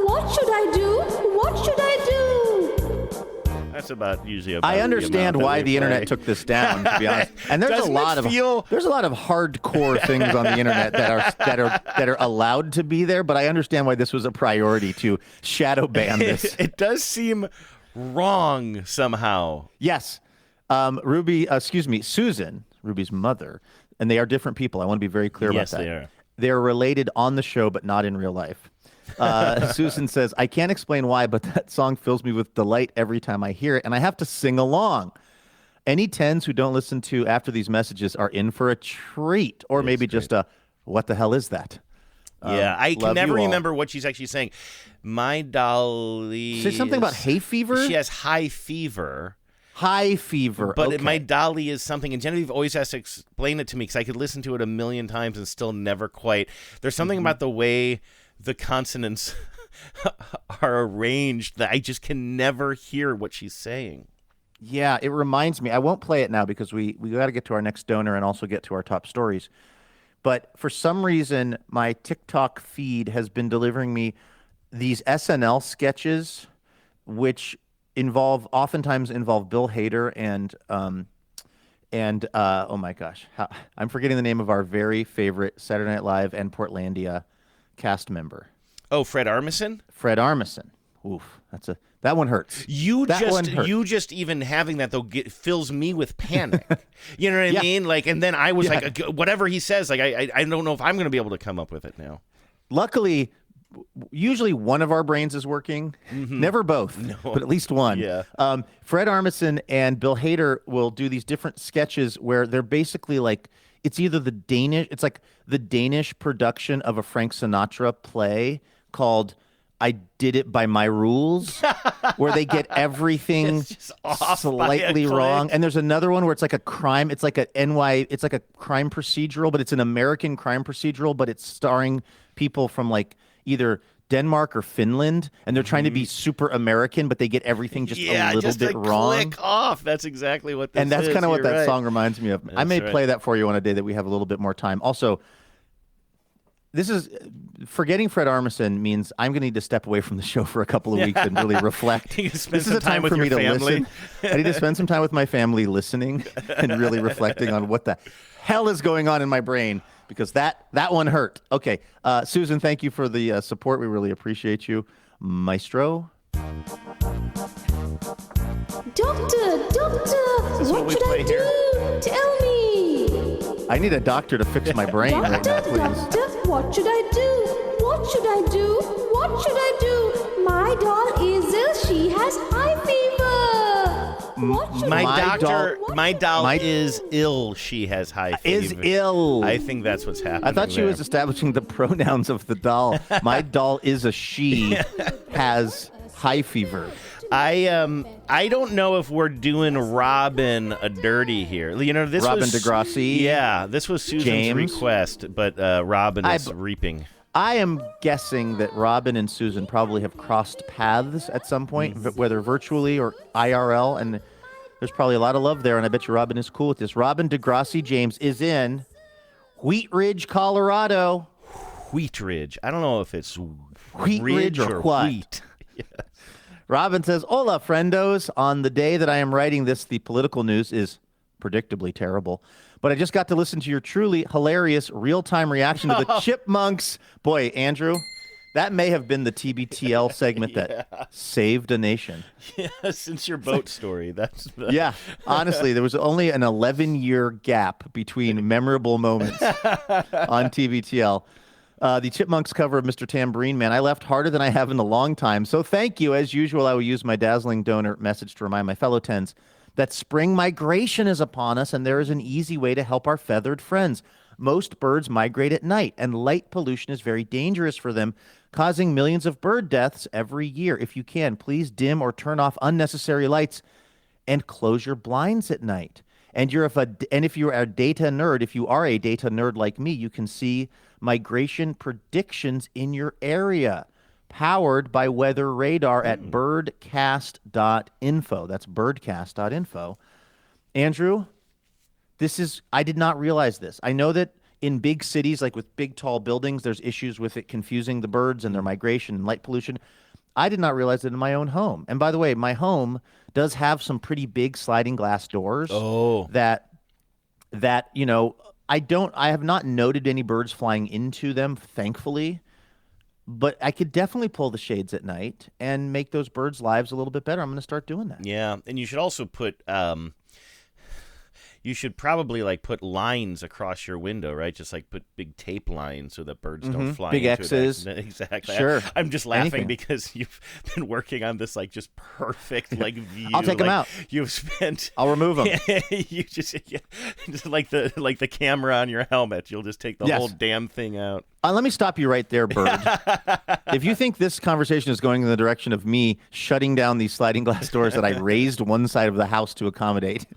What should I do? What should I do? That's about usually about. I understand why the internet took this down, to be honest. And there's a lot of hardcore things on the internet that are allowed to be there, but I understand why this was a priority to shadow ban this. It does seem wrong somehow. Yes. Susan, Ruby's mother, and they are different people. I want to be very clear about that. Yes, they are. They're related on the show, but not in real life. Susan says, I can't explain why, but that song fills me with delight every time I hear it, and I have to sing along. Any 10s who don't listen to after these messages are in for a treat, or maybe just a, what the hell is that? Yeah, I can never remember what she's actually saying. My dolly... Say something about hay fever? She has high fever. High fever. But okay. my dolly is something, and Genevieve always has to explain it to me because I could listen to it a million times and still never quite. There's something about the way the consonants are arranged that I just can never hear what she's saying. Yeah, it reminds me. I won't play it now because we got to get to our next donor and also get to our top stories. But for some reason, my TikTok feed has been delivering me these SNL sketches, which oftentimes involve Bill Hader and oh my gosh, I'm forgetting the name of our very favorite Saturday Night Live and Portlandia cast member. Oh, Fred Armisen? Fred Armisen. Oof, that one hurts. You just even having that though fills me with panic. You know what I mean? Like, and then I was like, whatever he says, like I don't know if I'm going to be able to come up with it now. Luckily, usually one of our brains is working. Never both, but at least one. Yeah. Fred Armisen and Bill Hader will do these different sketches where they're basically like, it's either the Danish production of a Frank Sinatra play called I Did It by My Rules, where they get everything slightly wrong. And there's another one where it's like a crime. It's like a crime procedural, but it's an American crime procedural, but it's starring people from like either Denmark or Finland, and they're trying to be super American, but they get everything just a little bit wrong. Click off. That's exactly what this is. And that's kind of what that right. song reminds me of. I may play that for you on a day that we have a little bit more time. Also, this is forgetting Fred Armisen means I'm going to need to step away from the show for a couple of weeks and really reflect. This is a time for me to listen. I need to spend some time with my family listening and really reflecting on what the hell is going on in my brain, because that one hurt. Okay, Susan, thank you for the support. We really appreciate you. Maestro? Doctor, what should I do? Tell me. I need a doctor to fix my brain right now, please. Doctor, what should I do? What should I do? What should I do? My doll is ill. She has high fever. What should My doll is ill. She has high fever. Is ill. I think that's what's happening. I thought she was establishing the pronouns of the doll. My doll is a she, has high fever. I don't know if we're doing Robin a dirty here. You know, this Robin was Degrassi. Yeah, this was Susan's James. request, but Robin is reaping. I am guessing that Robin and Susan probably have crossed paths at some point, whether virtually or IRL, and there's probably a lot of love there, and I bet you Robin is cool with this. Robin Degrassi James is in Wheat Ridge, Colorado. Wheat Ridge. I don't know if it's Wheat Ridge or what? Wheat. Yeah. Robin says, "Hola, friendos. On the day that I am writing this, the political news is predictably terrible. But I just got to listen to your truly hilarious real-time reaction to the Chipmunks." Boy, Andrew, that may have been the TBTL segment that saved a nation. Yeah, since your boat story. That's Yeah, honestly, there was only an 11-year gap between memorable moments on TBTL. The Chipmunks cover of Mr. Tambourine Man. I laughed harder than I have in a long time. So thank you. As usual, I will use my dazzling donor message to remind my fellow tens that spring migration is upon us, and there is an easy way to help our feathered friends. Most birds migrate at night, and light pollution is very dangerous for them, causing millions of bird deaths every year. If you can, please dim or turn off unnecessary lights and close your blinds at night. And if you are a data nerd like me, you can see migration predictions in your area, powered by weather radar at birdcast.info. That's birdcast.info. Andrew, I did not realize this. I know that in big cities, like with big tall buildings, there's issues with it confusing the birds and their migration and light pollution. I did not realize that in my own home. And by the way, my home does have some pretty big sliding glass doors. Oh. That you know, I have not noted any birds flying into them, thankfully. But I could definitely pull the shades at night and make those birds' lives a little bit better. I'm going to start doing that. Yeah, and you should also put you should probably like put lines across your window, right? Just like put big tape lines so that birds don't fly big into X's. it. Exactly. Sure. I'm just laughing Anything. because you've been working on this like just perfect like view. I'll take them out. You've spent. I'll remove them. You just like the camera on your helmet. You'll just take the whole damn thing out. Let me stop you right there, Bird. If you think this conversation is going in the direction of me shutting down these sliding glass doors that I raised one side of the house to accommodate,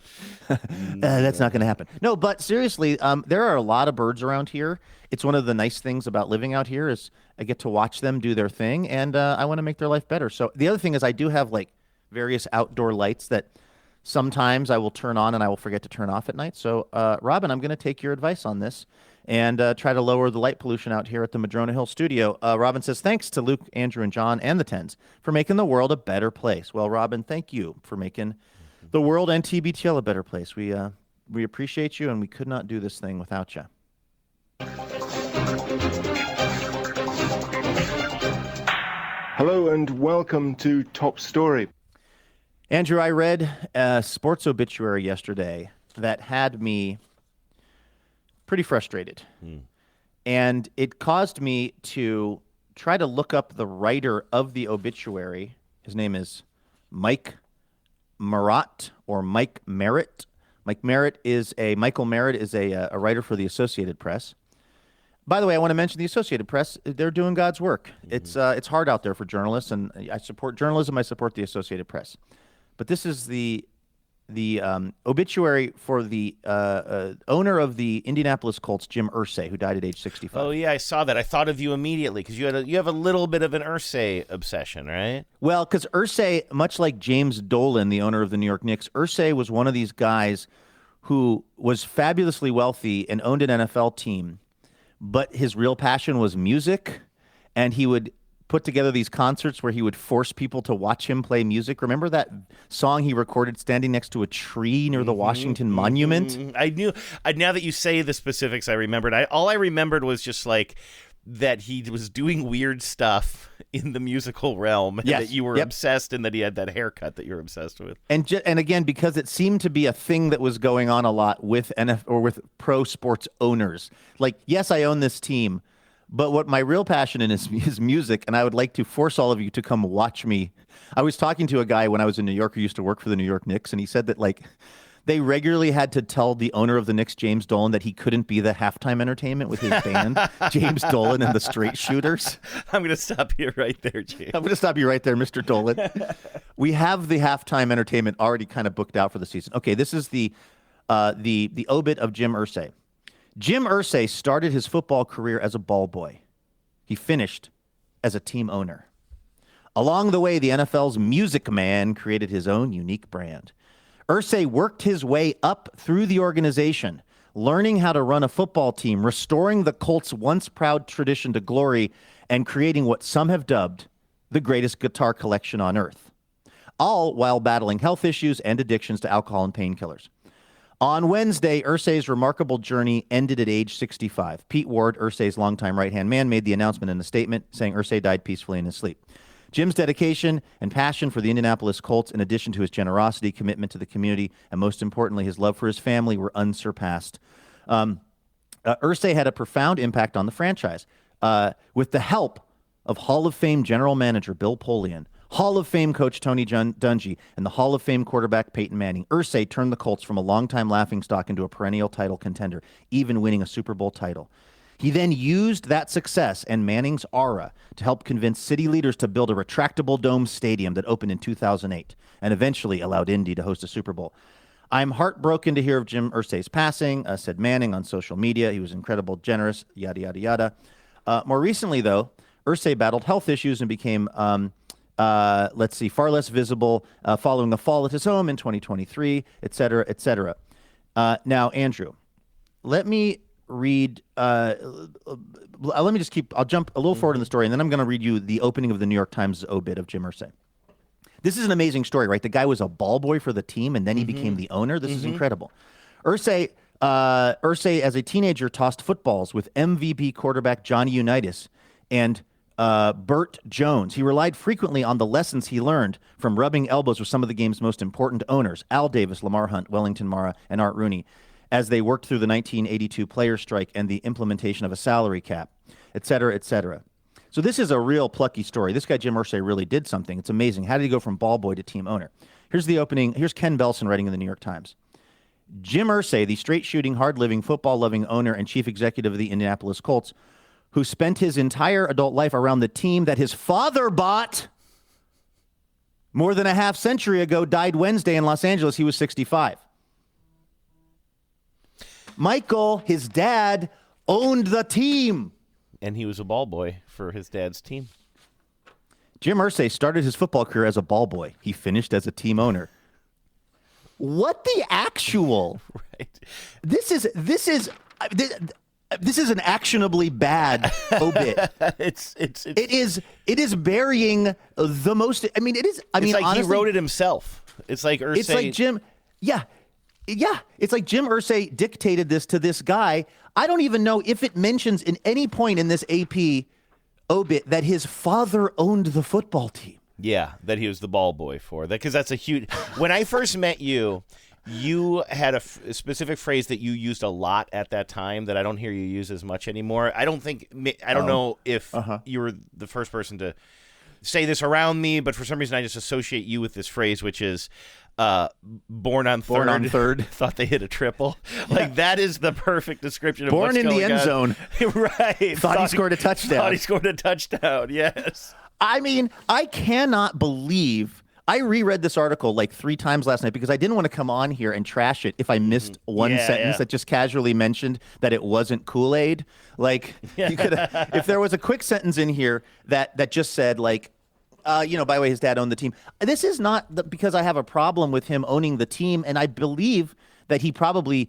that's not going to happen. No, but seriously, there are a lot of birds around here. It's one of the nice things about living out here is I get to watch them do their thing, and I want to make their life better. So the other thing is I do have like various outdoor lights that sometimes I will turn on and I will forget to turn off at night. So, Robin, I'm going to take your advice on this and try to lower the light pollution out here at the Madrona Hill studio. Robin says, thanks to Luke, Andrew, and John and the Tens for making the world a better place. Well, Robin, thank you for making the world and TBTL a better place. We appreciate you, and we could not do this thing without you. Hello, and welcome to Top Story. Andrew, I read a sports obituary yesterday that had me pretty frustrated. And it caused me to try to look up the writer of the obituary. His name is Mike Merritt or Mike Merritt. Michael Merritt is a writer for the Associated Press. By the way, I want to mention the Associated Press. They're doing God's work. It's hard out there for journalists, and I support journalism. I support the Associated Press. But this is the obituary for the owner of the Indianapolis Colts, Jim Irsay, who died at age 65. Oh yeah, I saw that. I thought of you immediately because you have a little bit of an Irsay obsession, right? Well, because Irsay, much like James Dolan, the owner of the New York Knicks, Irsay was one of these guys who was fabulously wealthy and owned an NFL team, but his real passion was music, and he would put together these concerts where he would force people to watch him play music. Remember that song he recorded standing next to a tree near the Washington Monument? I knew. Now that you say the specifics, I remembered. All I remembered was just like that he was doing weird stuff in the musical realm, and that you were obsessed, and that he had that haircut that you're obsessed with. And again, because it seemed to be a thing that was going on a lot with with pro sports owners. Like, yes, I own this team, but what my real passion is music, and I would like to force all of you to come watch me. I was talking to a guy when I was in New York who used to work for the New York Knicks, and he said that they regularly had to tell the owner of the Knicks, James Dolan, that he couldn't be the halftime entertainment with his band, James Dolan and the Straight Shooters. I'm going to stop you right there, James. I'm going to stop you right there, Mr. Dolan. We have the halftime entertainment already kind of booked out for the season. Okay, this is the obit of Jim Irsay. Jim Irsay started his football career as a ball boy. He finished as a team owner. Along the way, the NFL's music man created his own unique brand. Irsay worked his way up through the organization, learning how to run a football team, restoring the Colts' once proud tradition to glory, and creating what some have dubbed the greatest guitar collection on earth, all while battling health issues and addictions to alcohol and painkillers. On Wednesday, Irsay's remarkable journey ended at age 65. Pete Ward, Irsay's longtime right-hand man, made the announcement in a statement saying Irsay died peacefully in his sleep. Jim's dedication and passion for the Indianapolis Colts, in addition to his generosity, commitment to the community, and most importantly, his love for his family, were unsurpassed. Irsay had a profound impact on the franchise. With the help of Hall of Fame general manager Bill Polian, Hall of Fame coach Tony Dungy, and the Hall of Fame quarterback Peyton Manning, Irsay turned the Colts from a longtime laughingstock into a perennial title contender, even winning a Super Bowl title. He then used that success and Manning's aura to help convince city leaders to build a retractable dome stadium that opened in 2008 and eventually allowed Indy to host a Super Bowl. I'm heartbroken to hear of Jim Irsay's passing, said Manning on social media. He was incredible, generous, yada, yada, yada. More recently, though, Irsay battled health issues and became, far less visible following a fall at his home in 2023, et cetera, et cetera. Now, Andrew, let me read, I'll jump a little forward in the story, and then I'm going to read you the opening of the New York Times obit of Jim Irsay. This is an amazing story, right? The guy was a ball boy for the team, and then he became the owner. This is incredible. Irsay, as a teenager, tossed footballs with MVP quarterback Johnny Unitas and Burt Jones. He relied frequently on the lessons he learned from rubbing elbows with some of the game's most important owners, Al Davis, Lamar Hunt, Wellington Mara, and Art Rooney, as they worked through the 1982 players' strike and the implementation of a salary cap, et cetera, et cetera. So this is a real plucky story. This guy, Jim Irsay, really did something. It's amazing. How did he go from ball boy to team owner? Here's the opening. Here's Ken Belson writing in the New York Times. Jim Irsay, the straight-shooting, hard-living, football-loving owner and chief executive of the Indianapolis Colts, who spent his entire adult life around the team that his father bought more than a half century ago, died Wednesday in Los Angeles. He was 65. Michael, his dad, owned the team. And he was a ball boy for his dad's team. Jim Irsay started his football career as a ball boy. He finished as a team owner. What the actual? Right. This is an actionably bad obit. It is burying the most. I mean, it is. I mean, like honestly, he wrote it himself. It's like Irsay. It's like Jim. Yeah. It's like Jim Irsay dictated this to this guy. I don't even know if it mentions in any point in this AP obit that his father owned the football team. Yeah, that he was the ball boy for that, because that's a huge. When I first met you, you had a specific phrase that you used a lot at that time that I don't hear you use as much anymore. I don't know if you were the first person to say this around me, but for some reason I just associate you with this phrase, which is born on third. Thought they hit a triple. Yeah. Like, that is the perfect description of born what's in going the end on. Zone. Right. Thought he scored a touchdown. Thought he scored a touchdown, yes. I mean, I cannot believe I reread this article like 3 times last night because I didn't want to come on here and trash it if I missed one sentence that just casually mentioned that it wasn't Kool-Aid. Like, you could, if there was a quick sentence in here that just said, like, by the way, his dad owned the team. This is not because I have a problem with him owning the team, and I believe that he probably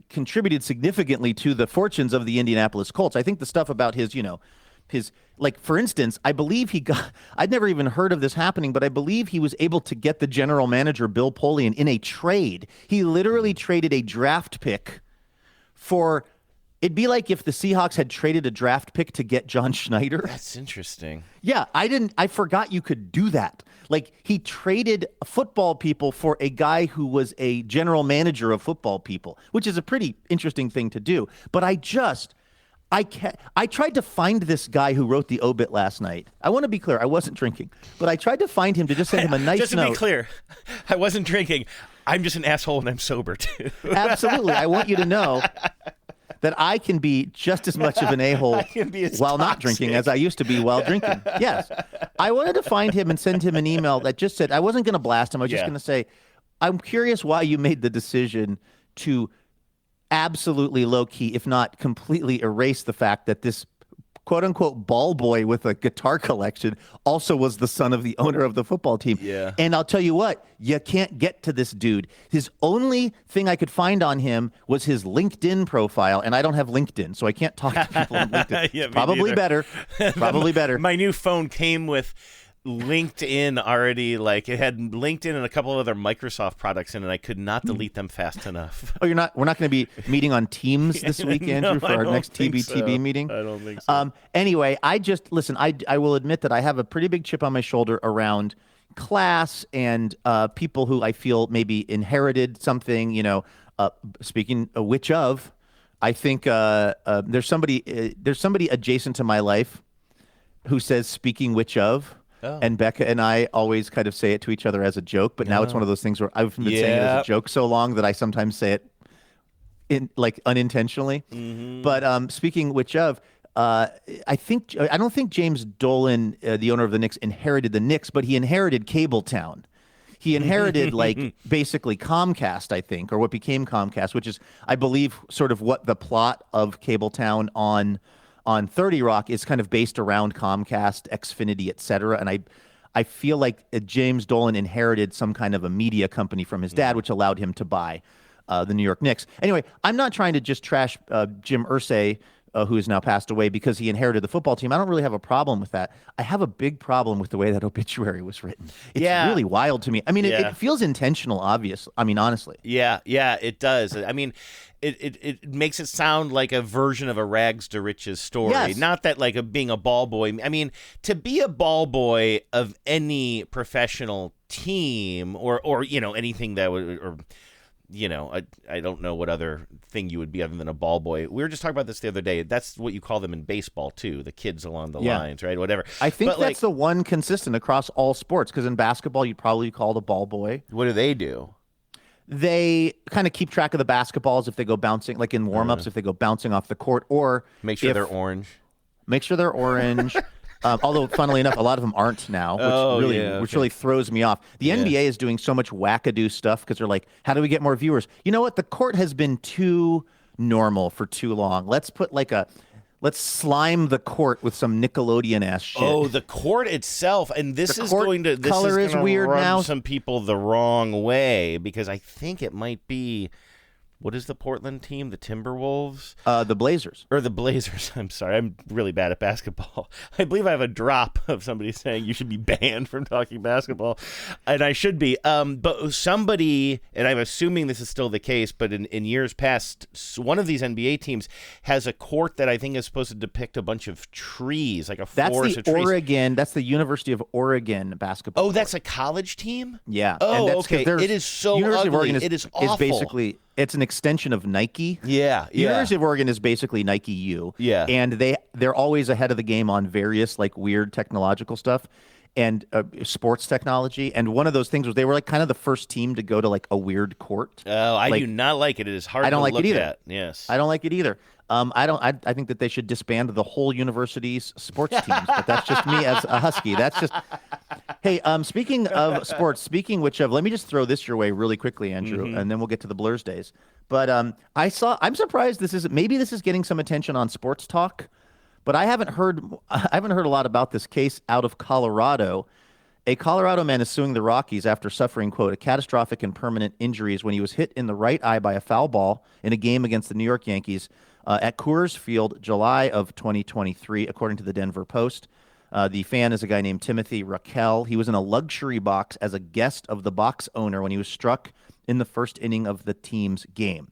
contributed significantly to the fortunes of the Indianapolis Colts. I think the stuff about his, like, for instance, I believe I'd never even heard of this happening, but I believe he was able to get the general manager, Bill Polian, in a trade. He literally traded a draft pick for, it'd be like if the Seahawks had traded a draft pick to get John Schneider. That's interesting. Yeah, I forgot you could do that. Like, he traded football people for a guy who was a general manager of football people, which is a pretty interesting thing to do. But I tried to find this guy who wrote the obit last night. I want to be clear, I wasn't drinking, but I tried to find him to just send him a nice note. Just to be clear, I wasn't drinking. I'm just an asshole and I'm sober too. Absolutely. I want you to know that I can be just as much of an a-hole while not drinking as I used to be while drinking. Yes. I wanted to find him and send him an email that just said, I wasn't going to blast him. I was just going to say, I'm curious why you made the decision to absolutely low-key, if not completely erase the fact that this quote-unquote ball boy with a guitar collection also was the son of the owner of the football team. Yeah. And I'll tell you what, you can't get to this dude. His only thing I could find on him was his LinkedIn profile, and I don't have LinkedIn, so I can't talk to people on LinkedIn. Yeah, Probably better. Probably better. My new phone came with LinkedIn already, like it had LinkedIn and a couple of other Microsoft products in it. I could not delete them fast enough. Oh, we're not going to be meeting on Teams this week, Andrew, for our next TBTB meeting? I don't think so. Anyway, listen, I will admit that I have a pretty big chip on my shoulder around class and people who I feel maybe inherited something, speaking of which of, I think there's somebody adjacent to my life who says speaking which of. Oh. And Becca and I always kind of say it to each other as a joke, but now it's one of those things where I've been saying it as a joke so long that I sometimes say it unintentionally. Mm-hmm. But speaking which of, I don't think James Dolan, the owner of the Knicks, inherited the Knicks, but he inherited Cabletown. He inherited basically Comcast, I think, or what became Comcast, which is, I believe, sort of what the plot of Cabletown on 30 Rock is kind of based around Comcast, Xfinity, et cetera. And I feel like James Dolan inherited some kind of a media company from his dad, which allowed him to buy the New York Knicks. Anyway, I'm not trying to just trash Jim Irsay, who has now passed away, because he inherited the football team. I don't really have a problem with that. I have a big problem with the way that obituary was written. It's really wild to me. I mean, it feels intentional, obvious. I mean, honestly. Yeah, it does. I mean, it makes it sound like a version of a rags to riches story. Yes. Not that like being a ball boy. I mean, to be a ball boy of any professional team or anything that would, or I don't know what other thing you would be other than a ball boy. We were just talking about this the other day. That's what you call them in baseball too, the kids along the lines, right? Whatever. I think that's the one consistent across all sports, because in basketball you'd probably call the ball boy. What do they do? They kind of keep track of the basketballs if they go bouncing, like in warm-ups, if they go bouncing off the court, or make sure they're orange. Make sure they're orange. Although, funnily enough, a lot of them aren't now, which really throws me off. The NBA is doing so much wackadoo stuff because they're like, how do we get more viewers? You know what? The court has been too normal for too long. Let's slime the court with some Nickelodeon-ass shit. Oh, the court itself, and this is going to weird rub now. Some people the wrong way, because I think it might be. What is the Portland team? The Timberwolves? The Blazers. Or the Blazers. I'm sorry. I'm really bad at basketball. I believe I have a drop of somebody saying you should be banned from talking basketball. And I should be. But somebody, and I'm assuming this is still the case, but in years past, one of these NBA teams has a court that I think is supposed to depict a bunch of trees, like a forest of trees. That's the University of Oregon basketball. Oh, that's a college team? Yeah. Oh, okay. It is so University ugly. Of Oregon It is awful. Is basically... It's an extension of Nike. Yeah. University of Oregon is basically Nike U. Yeah. And they're always ahead of the game on various like weird technological stuff. and sports technology. And one of those things was they were like kind of the first team to go to like a weird court. Oh, I do not like it. It is hard I don't to like look it either. at. Yes. I don't like it either. I think that they should disband the whole university's sports teams, but that's just me as a Husky. That's just. Hey, speaking of sports, speaking which of, let me just throw this your way really quickly, Andrew, and then we'll get to the Blurs days. But I'm surprised this is getting some attention on Sports Talk, but I haven't heard a lot about this case out of Colorado. A Colorado man is suing the Rockies after suffering, quote, a catastrophic and permanent injuries when he was hit in the right eye by a foul ball in a game against the New York Yankees at Coors Field, July of 2023, according to the Denver Post. The fan is a guy named Timothy Raquel. He was in a luxury box as a guest of the box owner when he was struck in the first inning of the team's game.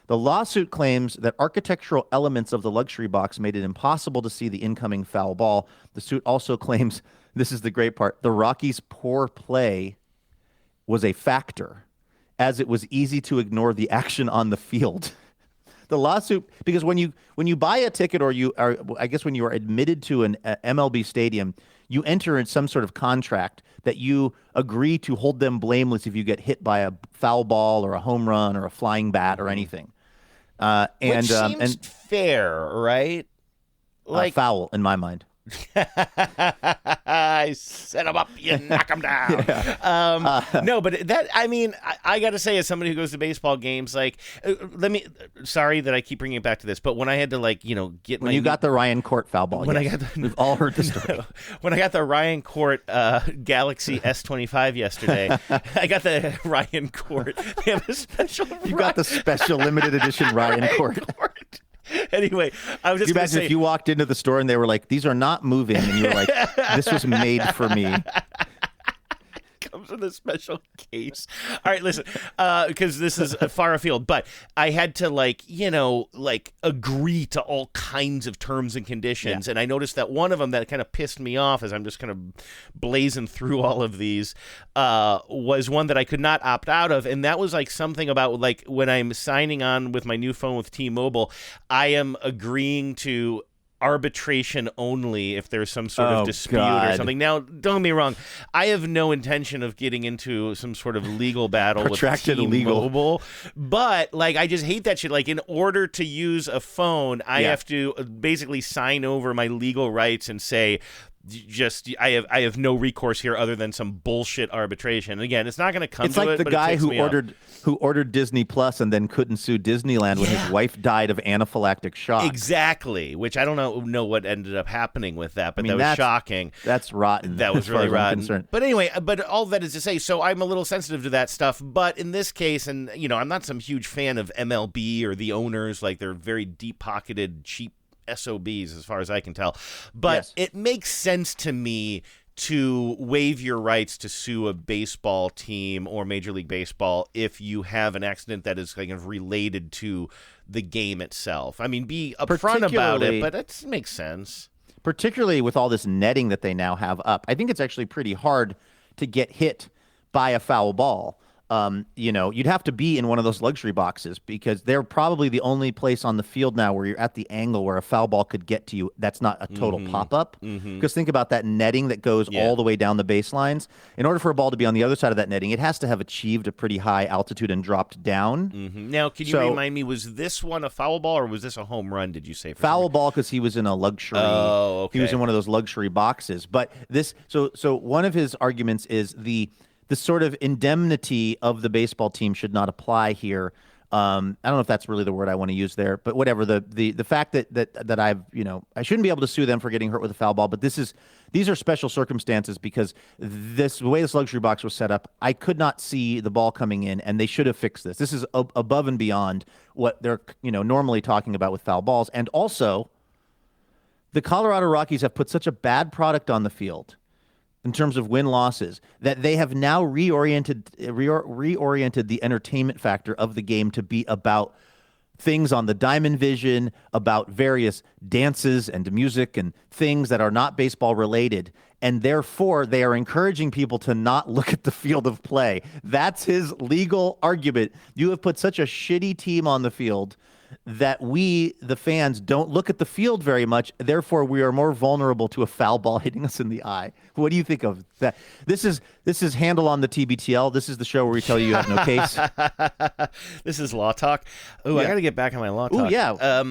The lawsuit claims that architectural elements of the luxury box made it impossible to see the incoming foul ball. The suit also claims, this is the great part, the Rockies' poor play was a factor, as it was easy to ignore the action on the field. The lawsuit, because when you buy a ticket or when you are admitted to an MLB stadium, you enter in some sort of contract that you agree to hold them blameless if you get hit by a foul ball or a home run or a flying bat or anything. Which seems fair, right? Like foul in my mind. I set him up, you knock him down. No, but that, I mean, I got to say, as somebody who goes to baseball games, like, sorry that I keep bringing it back to this, but when I had to, like, get when you got the Ryan Court foul ball, we've all heard the story. When I got the Ryan Court Galaxy S25 yesterday, I got the Ryan Court. They have a special. You got the special limited edition Ryan Court. Anyway, I was just going to say, if you walked into the store and they were like, "These are not moving," and you were like, "This was made for me." Comes in a special case. All right, listen, because this is far afield, but I had to agree to all kinds of terms and conditions, and I noticed that one of them that kind of pissed me off as I'm just kind of blazing through all of these was one that I could not opt out of, and that was like something about like when I'm signing on with my new phone with T-Mobile, I am agreeing to arbitration only if there's some sort of dispute or something. Now, don't get me wrong, I have no intention of getting into some sort of legal battle with T-Mobile, but like I just hate that shit. Like in order to use a phone, I have to basically sign over my legal rights and say, I have no recourse here other than some bullshit arbitration. And again, it's not going to come it's to like it. The but guy it who ordered Disney Plus and then couldn't sue Disneyland when his wife died of anaphylactic shock. Exactly, which I don't know what ended up happening with that, but that was shocking. That's rotten. That was really rotten. But anyway, but all that is to say, so I'm a little sensitive to that stuff. But in this case, and I'm not some huge fan of MLB or the owners. Like they're very deep-pocketed, cheap SOBs as far as I can tell, but it makes sense to me to waive your rights to sue a baseball team or Major League Baseball if you have an accident that is kind of related to the game itself. I mean, be upfront about it, but it makes sense. Particularly with all this netting that they now have up, I think it's actually pretty hard to get hit by a foul ball. You'd have to be in one of those luxury boxes because they're probably the only place on the field now where you're at the angle where a foul ball could get to you. That's not a total pop-up. Because think about that netting that goes all the way down the baselines. In order for a ball to be on the other side of that netting, it has to have achieved a pretty high altitude and dropped down. Now, can you remind me, was this one a foul ball or was this a home run, did you say? Foul ball because he was in a luxury. Oh, okay. He was in one of those luxury boxes. But this, so one of his arguments is the sort of indemnity of the baseball team should not apply here. I don't know if that's really the word I want to use there, but whatever. The fact that I've, I shouldn't be able to sue them for getting hurt with a foul ball, but these are special circumstances because the way this luxury box was set up, I could not see the ball coming in, and they should have fixed this. This is above and beyond what they're, normally talking about with foul balls. And also, the Colorado Rockies have put such a bad product on the field in terms of win-losses, that they have now reoriented the entertainment factor of the game to be about things on the diamond vision, about various dances and music and things that are not baseball related. And therefore, they are encouraging people to not look at the field of play. That's his legal argument. You have put such a shitty team on the field that we, the fans, don't look at the field very much. Therefore, we are more vulnerable to a foul ball hitting us in the eye. What do you think of that? This is Handle on the TBTL. This is the show where we tell you have no case. This is Law Talk. Oh, I got to get back on my Law Talk. Oh, yeah.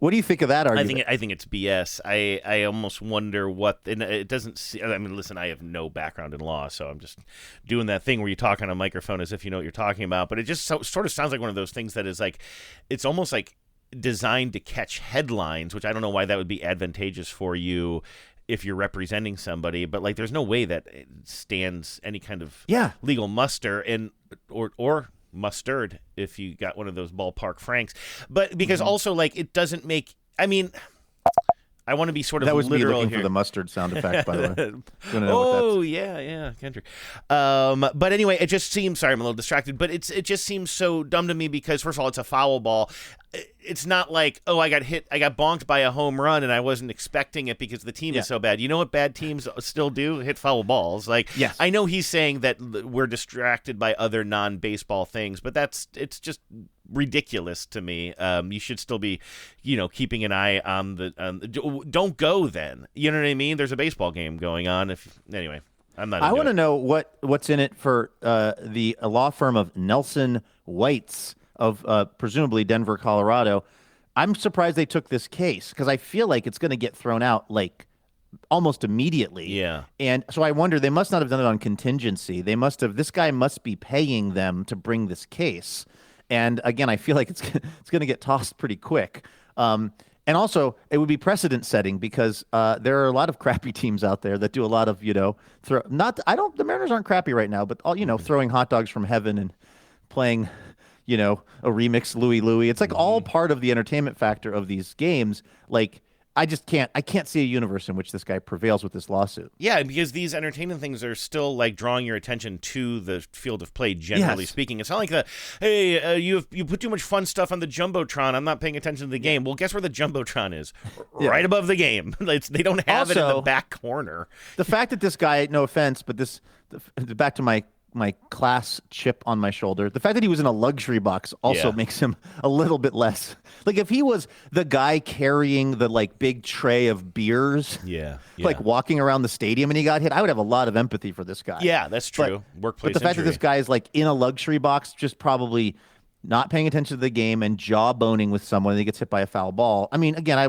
What do you think of that argument? I think it's BS. I almost wonder what, and it doesn't. I mean, listen, I have no background in law, so I'm just doing that thing where you talk on a microphone as if you know what you're talking about. But it just sort of sounds like one of those things that is like, it's almost like designed to catch headlines, which I don't know why that would be advantageous for you if you're representing somebody. But like, there's no way that it stands any kind of legal muster or mustard if you got one of those ballpark Franks, but because also like it doesn't make. I mean, I want to be sort of that was literal me looking here. for the mustard sound effect, by the way. Oh yeah, Kendrick. But anyway, it just seems. Sorry, I'm a little distracted, but it just seems so dumb to me because first of all, it's a foul ball. It's not like, oh, I got bonked by a home run and I wasn't expecting it because the team is so bad. You know what bad teams still do? Hit foul balls. Like, yes. I know he's saying that we're distracted by other non-baseball things, but it's just ridiculous to me. You should still be, keeping an eye on the. Don't go then. You know what I mean? There's a baseball game going on. Anyway, I'm not. I want to know what's in it for the law firm of Nelson Whites of presumably Denver, Colorado. I'm surprised they took this case because I feel like it's going to get thrown out like almost immediately. Yeah. And so I wonder, they must not have done it on contingency. This guy must be paying them to bring this case. And again, I feel like it's going to get tossed pretty quick. And also, it would be precedent setting because there are a lot of crappy teams out there that do a lot of, the Mariners aren't crappy right now, but throwing hot dogs from heaven and playing, a remix Louie. It's like all part of the entertainment factor of these games. Like, I can't see a universe in which this guy prevails with this lawsuit. Yeah, because these entertainment things are still like drawing your attention to the field of play, generally speaking. It's not like you put too much fun stuff on the Jumbotron, I'm not paying attention to the game. Well, guess where the Jumbotron is? Right above the game. They don't have it in the back corner. The fact that this guy, no offense, but back to my class chip on my shoulder. The fact that he was in a luxury box also makes him a little bit less. Like if he was the guy carrying the like big tray of beers, like walking around the stadium and he got hit, I would have a lot of empathy for this guy. Yeah, that's true. Workplace But the fact injury. that this guy is like in a luxury box, just probably not paying attention to the game and jawboning with someone and he gets hit by a foul ball. I mean, again, I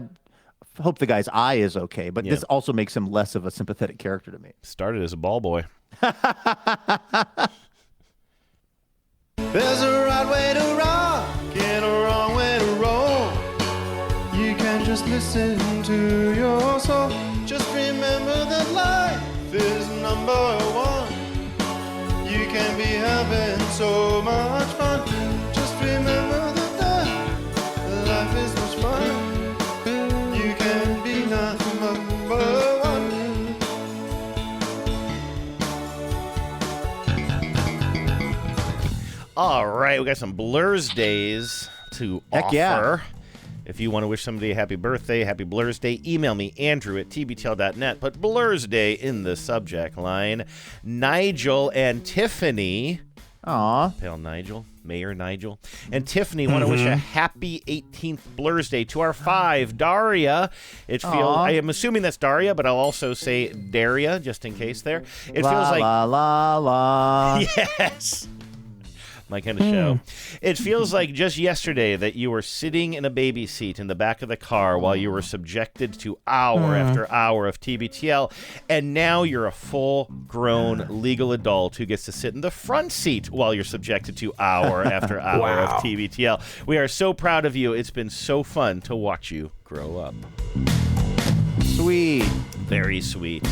hope the guy's eye is okay, but this also makes him less of a sympathetic character to me. Started as a ball boy. There's a right way to rock and a wrong way to roll. You can just listen to your soul. Just remember that life is number one. You can be having so much fun. Just remember that life is much fun. You can be number one. All right, we got some Blur's Days to offer. Yeah. If you want to wish somebody a happy birthday, happy Blur's Day, email me, Andrew at tbtl.net. Put Blur's Day in the subject line. Nigel and Tiffany. Aw. Pale Nigel, Mayor Nigel. And Tiffany want to wish a happy 18th Blur's Day to our 5, Daria. I am assuming that's Daria, but I'll also say Daria, just in case there. It feels like... La. Yes. My kind of show. It feels like just yesterday that you were sitting in a baby seat in the back of the car while you were subjected to hour after hour of TBTL, and now you're a full-grown legal adult who gets to sit in the front seat while you're subjected to hour after hour of TBTL. We are so proud of you. It's been so fun to watch you grow up. Sweet. Very sweet.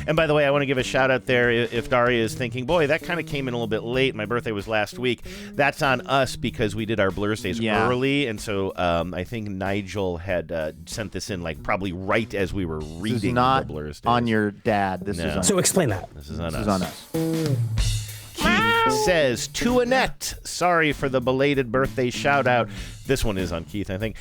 And by the way, I want to give a shout out there if Daria is thinking, boy, that kind of came in a little bit late. My birthday was last week. That's on us because we did our Blur's Days early. And so I think Nigel had sent this in like probably right as we were reading this is not the Blur's Days. on your dad. This is on So explain that. This is on us. Keep says, to Annette, sorry for the belated birthday shout out. This one is on Keith, I think.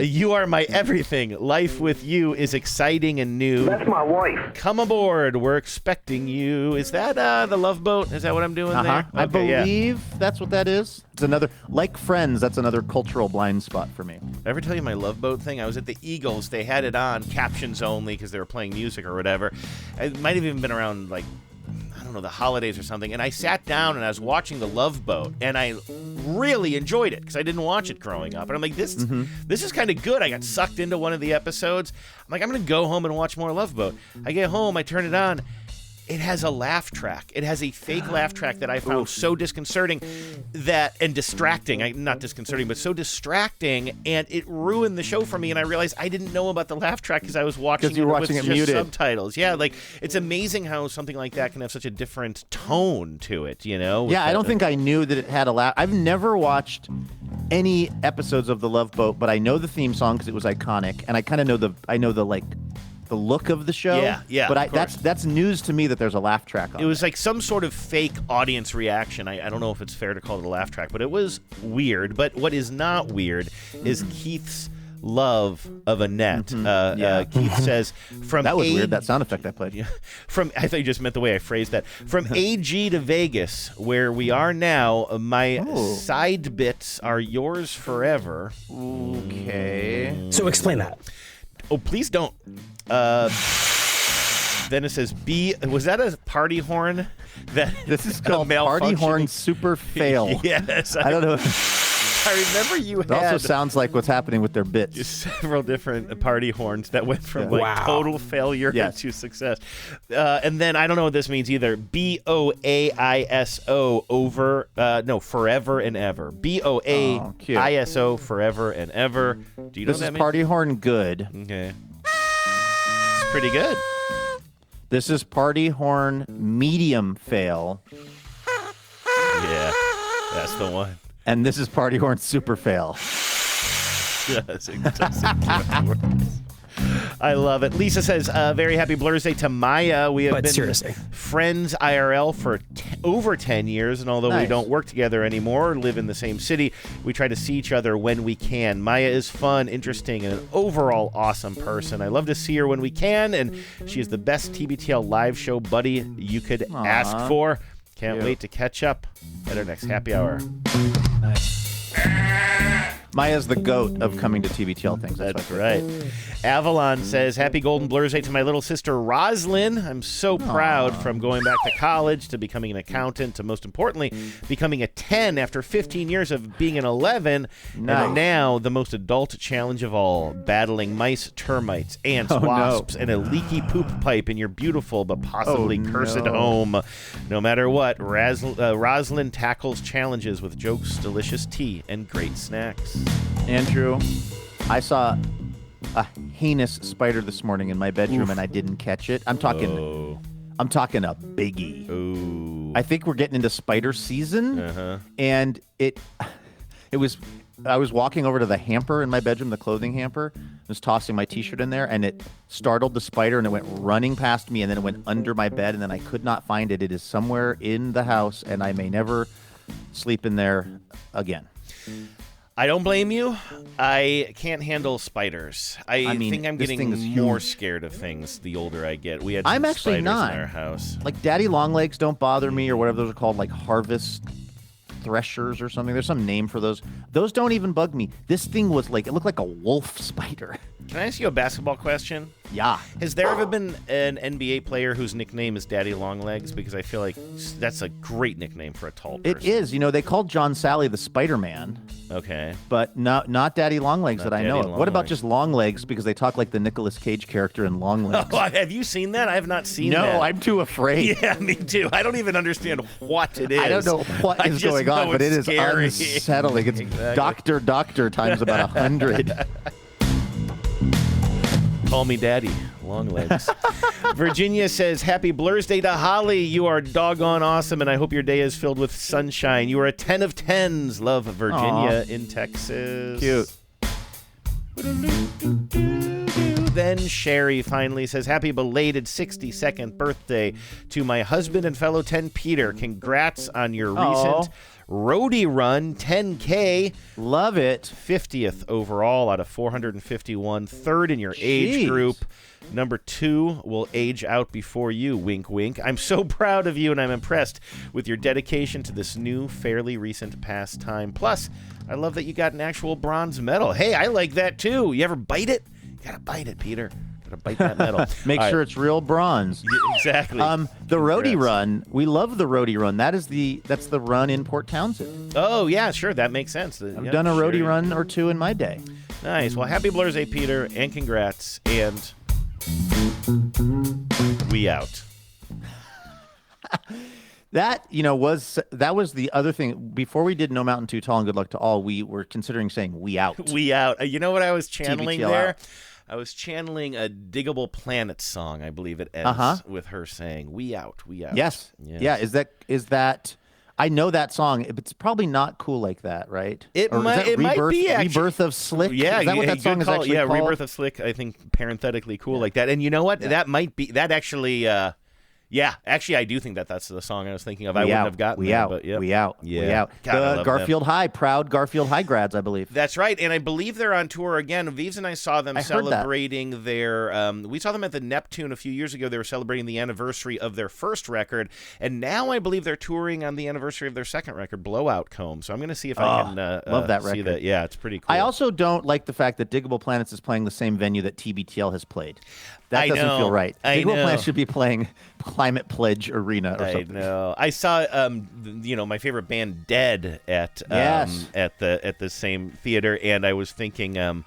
You are my everything. Life with you is exciting and new. That's my wife. Come aboard. We're expecting you. Is that the Love Boat? Is that what I'm doing there? I believe that's what that is. It's another, like Friends, that's another cultural blind spot for me. Ever tell you my Love Boat thing? I was at the Eagles. They had it on captions only because they were playing music or whatever. It might have even been around, like, I don't know, the holidays or something. And I sat down and I was watching the Love Boat, and I really enjoyed it because I didn't watch it growing up. And I'm like, this is kind of good. I got sucked into one of the episodes. I'm like, I'm going to go home and watch more Love Boat. I get home, I turn it on. It has a laugh track. It has a fake laugh track that I found so disconcerting and distracting. Not disconcerting, but so distracting, and it ruined the show for me. And I realized I didn't know about the laugh track because I was watching it with just muted subtitles. Yeah, like it's amazing how something like that can have such a different tone to it. You know? Yeah, I don't think I knew that it had a laugh. I've never watched any episodes of The Love Boat, but I know the theme song because it was iconic, and I kind of know the look of the show. Yeah. But that's news to me that there's a laugh track on it. Was like some sort of fake audience reaction. I don't know if it's fair to call it a laugh track, but it was weird. But what is not weird is Keith's love of Annette. Keith says, "From that was weird. That sound effect I played. I thought you just meant the way I phrased that. From AG to Vegas, where we are now, my side bits are yours forever." Okay. So explain that. Oh, please don't. Then it says, was that a party horn? This is called Party Horn Super Fail. Yes. I don't know. I remember you it had... also sounds like what's happening with their bits. Several different party horns that went from total failure to success. And then, I don't know what this means either. BOAISO over... no, forever and ever. BOAISO forever and ever. Do you know what that means? This is Party Horn good. Okay. It's pretty good. This is Party Horn medium fail. Yeah, that's the one. And this is Party Horn super fail. Yes, it doesn't get worse. I love it. Lisa says, very happy Blur's Day to Maya. We have been friends IRL for over 10 years, and although we don't work together anymore or live in the same city, we try to see each other when we can. Maya is fun, interesting, and an overall awesome person. I love to see her when we can, and she is the best TBTL live show buddy you could ask for. Can't wait to catch up at our next happy hour. Nice. Maya's the goat of coming to TBTL things. That's right. Avalon says, happy Golden Blur's Day to my little sister, Roslyn. I'm so proud from going back to college to becoming an accountant to, most importantly, becoming a 10 after 15 years of being an 11. Nice. And now the most adult challenge of all, battling mice, termites, ants, wasps, and a leaky poop pipe in your beautiful but possibly cursed home. No matter what, Roslyn tackles challenges with jokes, delicious tea, and great snacks. Andrew, I saw a heinous spider this morning in my bedroom, and I didn't catch it. I'm talking a biggie. Ooh. I think we're getting into spider season, and I was walking over to the hamper in my bedroom, the clothing hamper. I was tossing my T-shirt in there, and it startled the spider, and it went running past me, and then it went under my bed, and then I could not find it. It is somewhere in the house, and I may never sleep in there again. I don't blame you. I can't handle spiders. I think I'm getting more scared of things the older I get. We had some spiders in our house. Like daddy long legs don't bother me, or whatever those are called, like harvest threshers or something. There's some name for those. Those don't even bug me. This thing was like, it looked like a wolf spider. Can I ask you a basketball question? Yeah. Has there ever been an NBA player whose nickname is Daddy Longlegs? Because I feel like that's a great nickname for a tall person. It is. You know, they called John Sally the Spider-Man. Okay. But not Daddy Longlegs that I know of. What about just Longlegs? Because they talk like the Nicolas Cage character in Longlegs. Oh, have you seen that? I have not seen that. No, I'm too afraid. Yeah, me too. I don't even understand what it is. I don't know what is going on, but it is scary. Unsettling. It's exactly. Doctor times about 100. Call me Daddy, long legs. Virginia says, happy Blur's Day to Holly. You are doggone awesome, and I hope your day is filled with sunshine. You are a 10 of 10s. Love, Virginia in Texas. Cute. Then Jen Sherry finally says, happy belated 62nd birthday to my husband and fellow 10 Peter. Congrats on your recent roadie run, 10K. Love it. 50th overall out of 451. Third in your age group. Number 2 will age out before you, wink, wink. I'm so proud of you, and I'm impressed with your dedication to this new, fairly recent pastime. Plus, I love that you got an actual bronze medal. Hey, I like that, too. You ever bite it? You gotta bite it, Peter. Gotta bite that medal. Make sure it's real bronze. Exactly. The roadie run. We love the roadie run. That's the run in Port Townsend. Oh, yeah, sure. That makes sense. I've done a roadie run or two in my day. Nice. Well, happy Blur's Day, Peter, and congrats. And we out. That was the other thing. Before we did No Mountain Too Tall and Good Luck to All, we were considering saying we out. We out. You know what I was channeling TBTL there? out. I was channeling a Diggable Planets song. I believe it ends with her saying, "We out, we out." Yes. Yeah. Is that? I know that song. It's probably not cool like that, right? It might be actually. Rebirth of Slick. Yeah, is that what that song is actually called? Rebirth of Slick. I think parenthetically cool like that. And you know what? Yeah. That might be that actually. Actually, I do think that's the song I was thinking of. I wouldn't have gotten we there, out. But yeah. We out. Yeah. We out. God, I The love Garfield High, proud Garfield High grads, I believe. That's right, and I believe they're on tour again. Vives and I saw them celebrating their. We saw them at the Neptune a few years ago. They were celebrating the anniversary of their first record, and now I believe they're touring on the anniversary of their second record, Blowout Comb. So I'm going to see if I can love that see record. that. Yeah, it's pretty cool. I also don't like the fact that Diggable Planets is playing the same venue that TBTL has played. That doesn't feel right. Diggable Planets should be playing Climate Pledge Arena or something. I know. I saw, my favorite band, Dead, at the same theater, and I was thinking,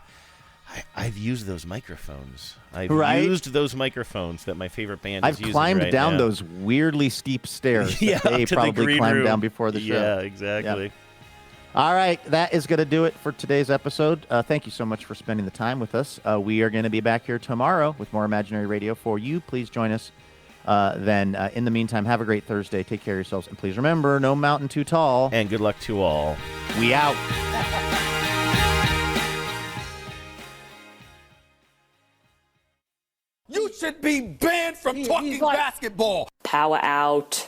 I've used those microphones. I've used those microphones that my favorite band is using. I've climbed down now. those weirdly steep stairs that they to probably the green climbed room. down before the show. Yeah, exactly. Yep. All right, that is going to do it for today's episode. Thank you so much for spending the time with us. We are going to be back here tomorrow with more Imaginary Radio for you. Please join us. Then, in the meantime, have a great Thursday. Take care of yourselves. And please remember, no mountain too tall. And good luck to all. We out. You should be banned from talking basketball. Power out.